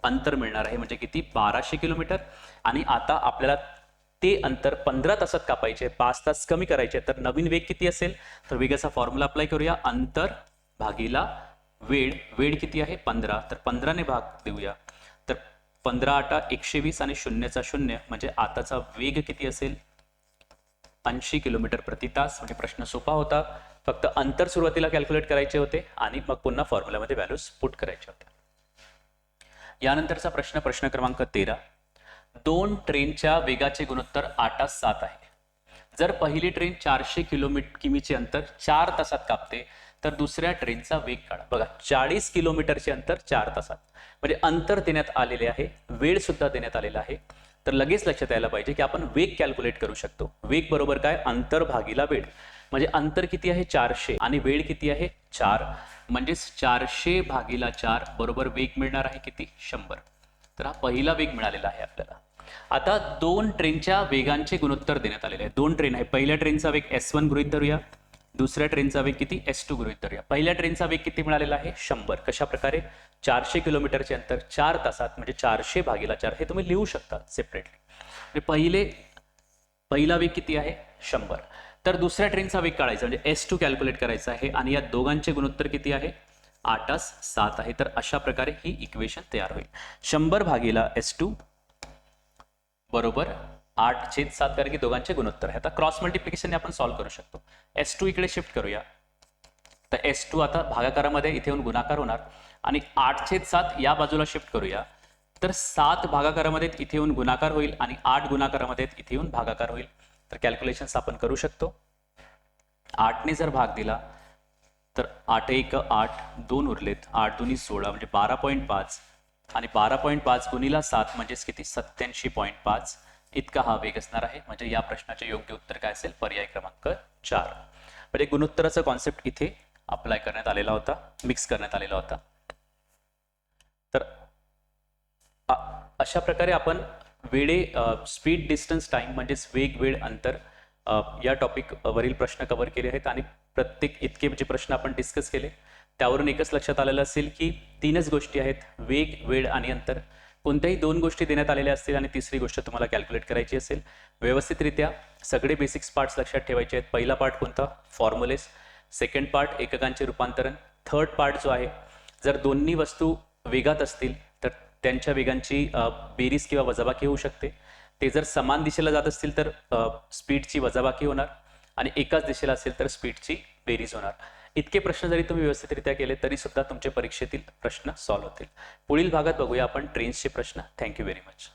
अंतर मिळणार आहे, म्हणजे किती? 1200 किलोमीटर. आणि आता आपल्याला ते अंतर 15 तासात कापायचे, 5 तास कमी करायचे. तर नवीन वेग किती असेल? तर वेगाचा फॉर्म्युला अप्लाय करूया. अंतर भागीला वेळ. वेळ किती आहे? 15. तर 15 ने भाग देऊया. तर 15 8 120 आणि 0चा 0 म्हणजे आताचा वेग किती असेल? 80 किलोमीटर प्रति तास. म्हणजे प्रश्न सोपा होता. फक्त अंतर सुरुवातीला कॅल्क्युलेट करायचे होते आणि मग पुन्हा फॉर्म्युलामध्ये व्हॅल्यूज पुट करायचे होते. यानंतरचा प्रश्न, प्रश्न क्रमांक 13. 2 ट्रेनच्या वेगाचे गुणोत्तर 8:7 आहे. जर पहिली ट्रेन 400 किमीचे अंतर 4 तासात कापते तर दुसऱ्या ट्रेनचा वेग काढा. बघा, 40 किलोमीटरचे अंतर 4 तासात. म्हणजे अंतर देण्यात आलेले आहे, वेळ सुद्धा देण्यात आलेला आहे. तर लगेच लक्षात यायला पाहिजे की आपण वेग कॅल्क्युलेट करू शकतो. वेग बरोबर काय? अंतर भागीला वेळ. म्हणजे अंतर किती आहे? 400 आणि वेळ किती आहे? 4. म्हणजेच 400 भागीला 4 बरोबर वेग मिळणार आहे किती? 100. तर हा पहिला वेग मिळालेला आहे आपल्याला. आता 2 ट्रेनच्या वेगांचे गुणोत्तर देण्यात आलेले आहे. 2 ट्रेन आहे. पहिल्या ट्रेनचा वेग S1 गृहीत धरूया, दुसऱ्या ट्रेनचा वेग किती? S2 गृहीत धरूया. पहिल्या ट्रेनचा वेग किती मिळालेला आहे? 100. कशा प्रकारे? 400 किलोमीटरचे अंतर 4 तासात म्हणजे 400 भागीला 4 हे तुम्ही लिहू शकता सेपरेटली. म्हणजे पहिला वेग किती आहे? 100. तर दुसऱ्या ट्रेनचा वेग काढायचा म्हणजे S2 कॅल्क्युलेट करायचा आहे आणि या दोघांचे गुणोत्तर किती आहे? 8:7 आहे. तर अशा प्रकारे ही इक्वेशन तयार होईल. 100 भागीला S2 बरोबर 8/7, कारण की दोघांचे गुणोत्तर आहे. आता क्रॉस मल्टिप्लिकेशन आपण सॉल्व्ह करू शकतो. S2 इकडे शिफ्ट करूया. तर S2 आता भागाकारामध्ये इथे येऊन गुणाकार होणार आणि 8/7 या बाजूला शिफ्ट करूया. तर 7 भागाकारामध्ये इथे येऊन गुणाकार होईल आणि 8 गुणाकारामध्ये इथे येऊन भागाकार होईल. तर कॅल्क्युलेशन्स आपण करू शकतो. 8 ने जर भाग दिला तर 8 1 8, 2 उरलेत, 8 2 16 म्हणजे 12.5 आणि 12.5 गुणिला 7 म्हणजेच किती? 87.5 इतका हा वेग असणार आहे. म्हणजे या प्रश्नाचे योग्य उत्तर काय असेल? पर्याय क्रमांक 4. म्हणजे गुणोत्तराचा कॉन्सेप्ट इथे अप्लाय करण्यात आलेला होता, मिक्स करण्यात आलेला होता. तर अशा प्रकारे आपण स्पीड डिस्टन्स टाइम म्हणजेच वेग वेळ अंतर या टॉपिक वरील प्रश्न कव्हर केले आहेत. आणि प्रत्येक इतके जे प्रश्न आपण डिस्कस केले त्यावरून एकच लक्षात आलेलं असेल की तीनच गोष्टी आहेत, वेग, वेळ आणि अंतर. कोणत्याही दोन गोष्टी देण्यात आलेल्या असतील आणि तिसरी गोष्ट तुम्हाला कॅल्क्युलेट करायची असेल, व्यवस्थितरित्या सगळे बेसिक्स पार्ट्स लक्षात ठेवायचे आहेत. पहिला पार्ट कोणता? फॉर्म्युलेस. सेकंड पार्ट एककांचे रूपांतरण. थर्ड पार्ट जो आहे, जर दोन्ही वस्तू वेगात असतील तर त्यांच्या वेगांची बेरीज किंवा वजाबाकी होऊ शकते. ते जर समान दिशेला जात असतील तर स्पीडची वजाबाकी होणार आणि एकाच दिशेला असेल तर स्पीडची बेरीज होणार. इतके प्रश्न जरी तुम्ही व्यवस्थितरित्या केले तरी सुद्धा तुमच्या परीक्षेतील प्रश्न सॉल्व्ह होतील. पुढील भागात बघूया आपण ट्रेन्सचे प्रश्न. Thank you very much.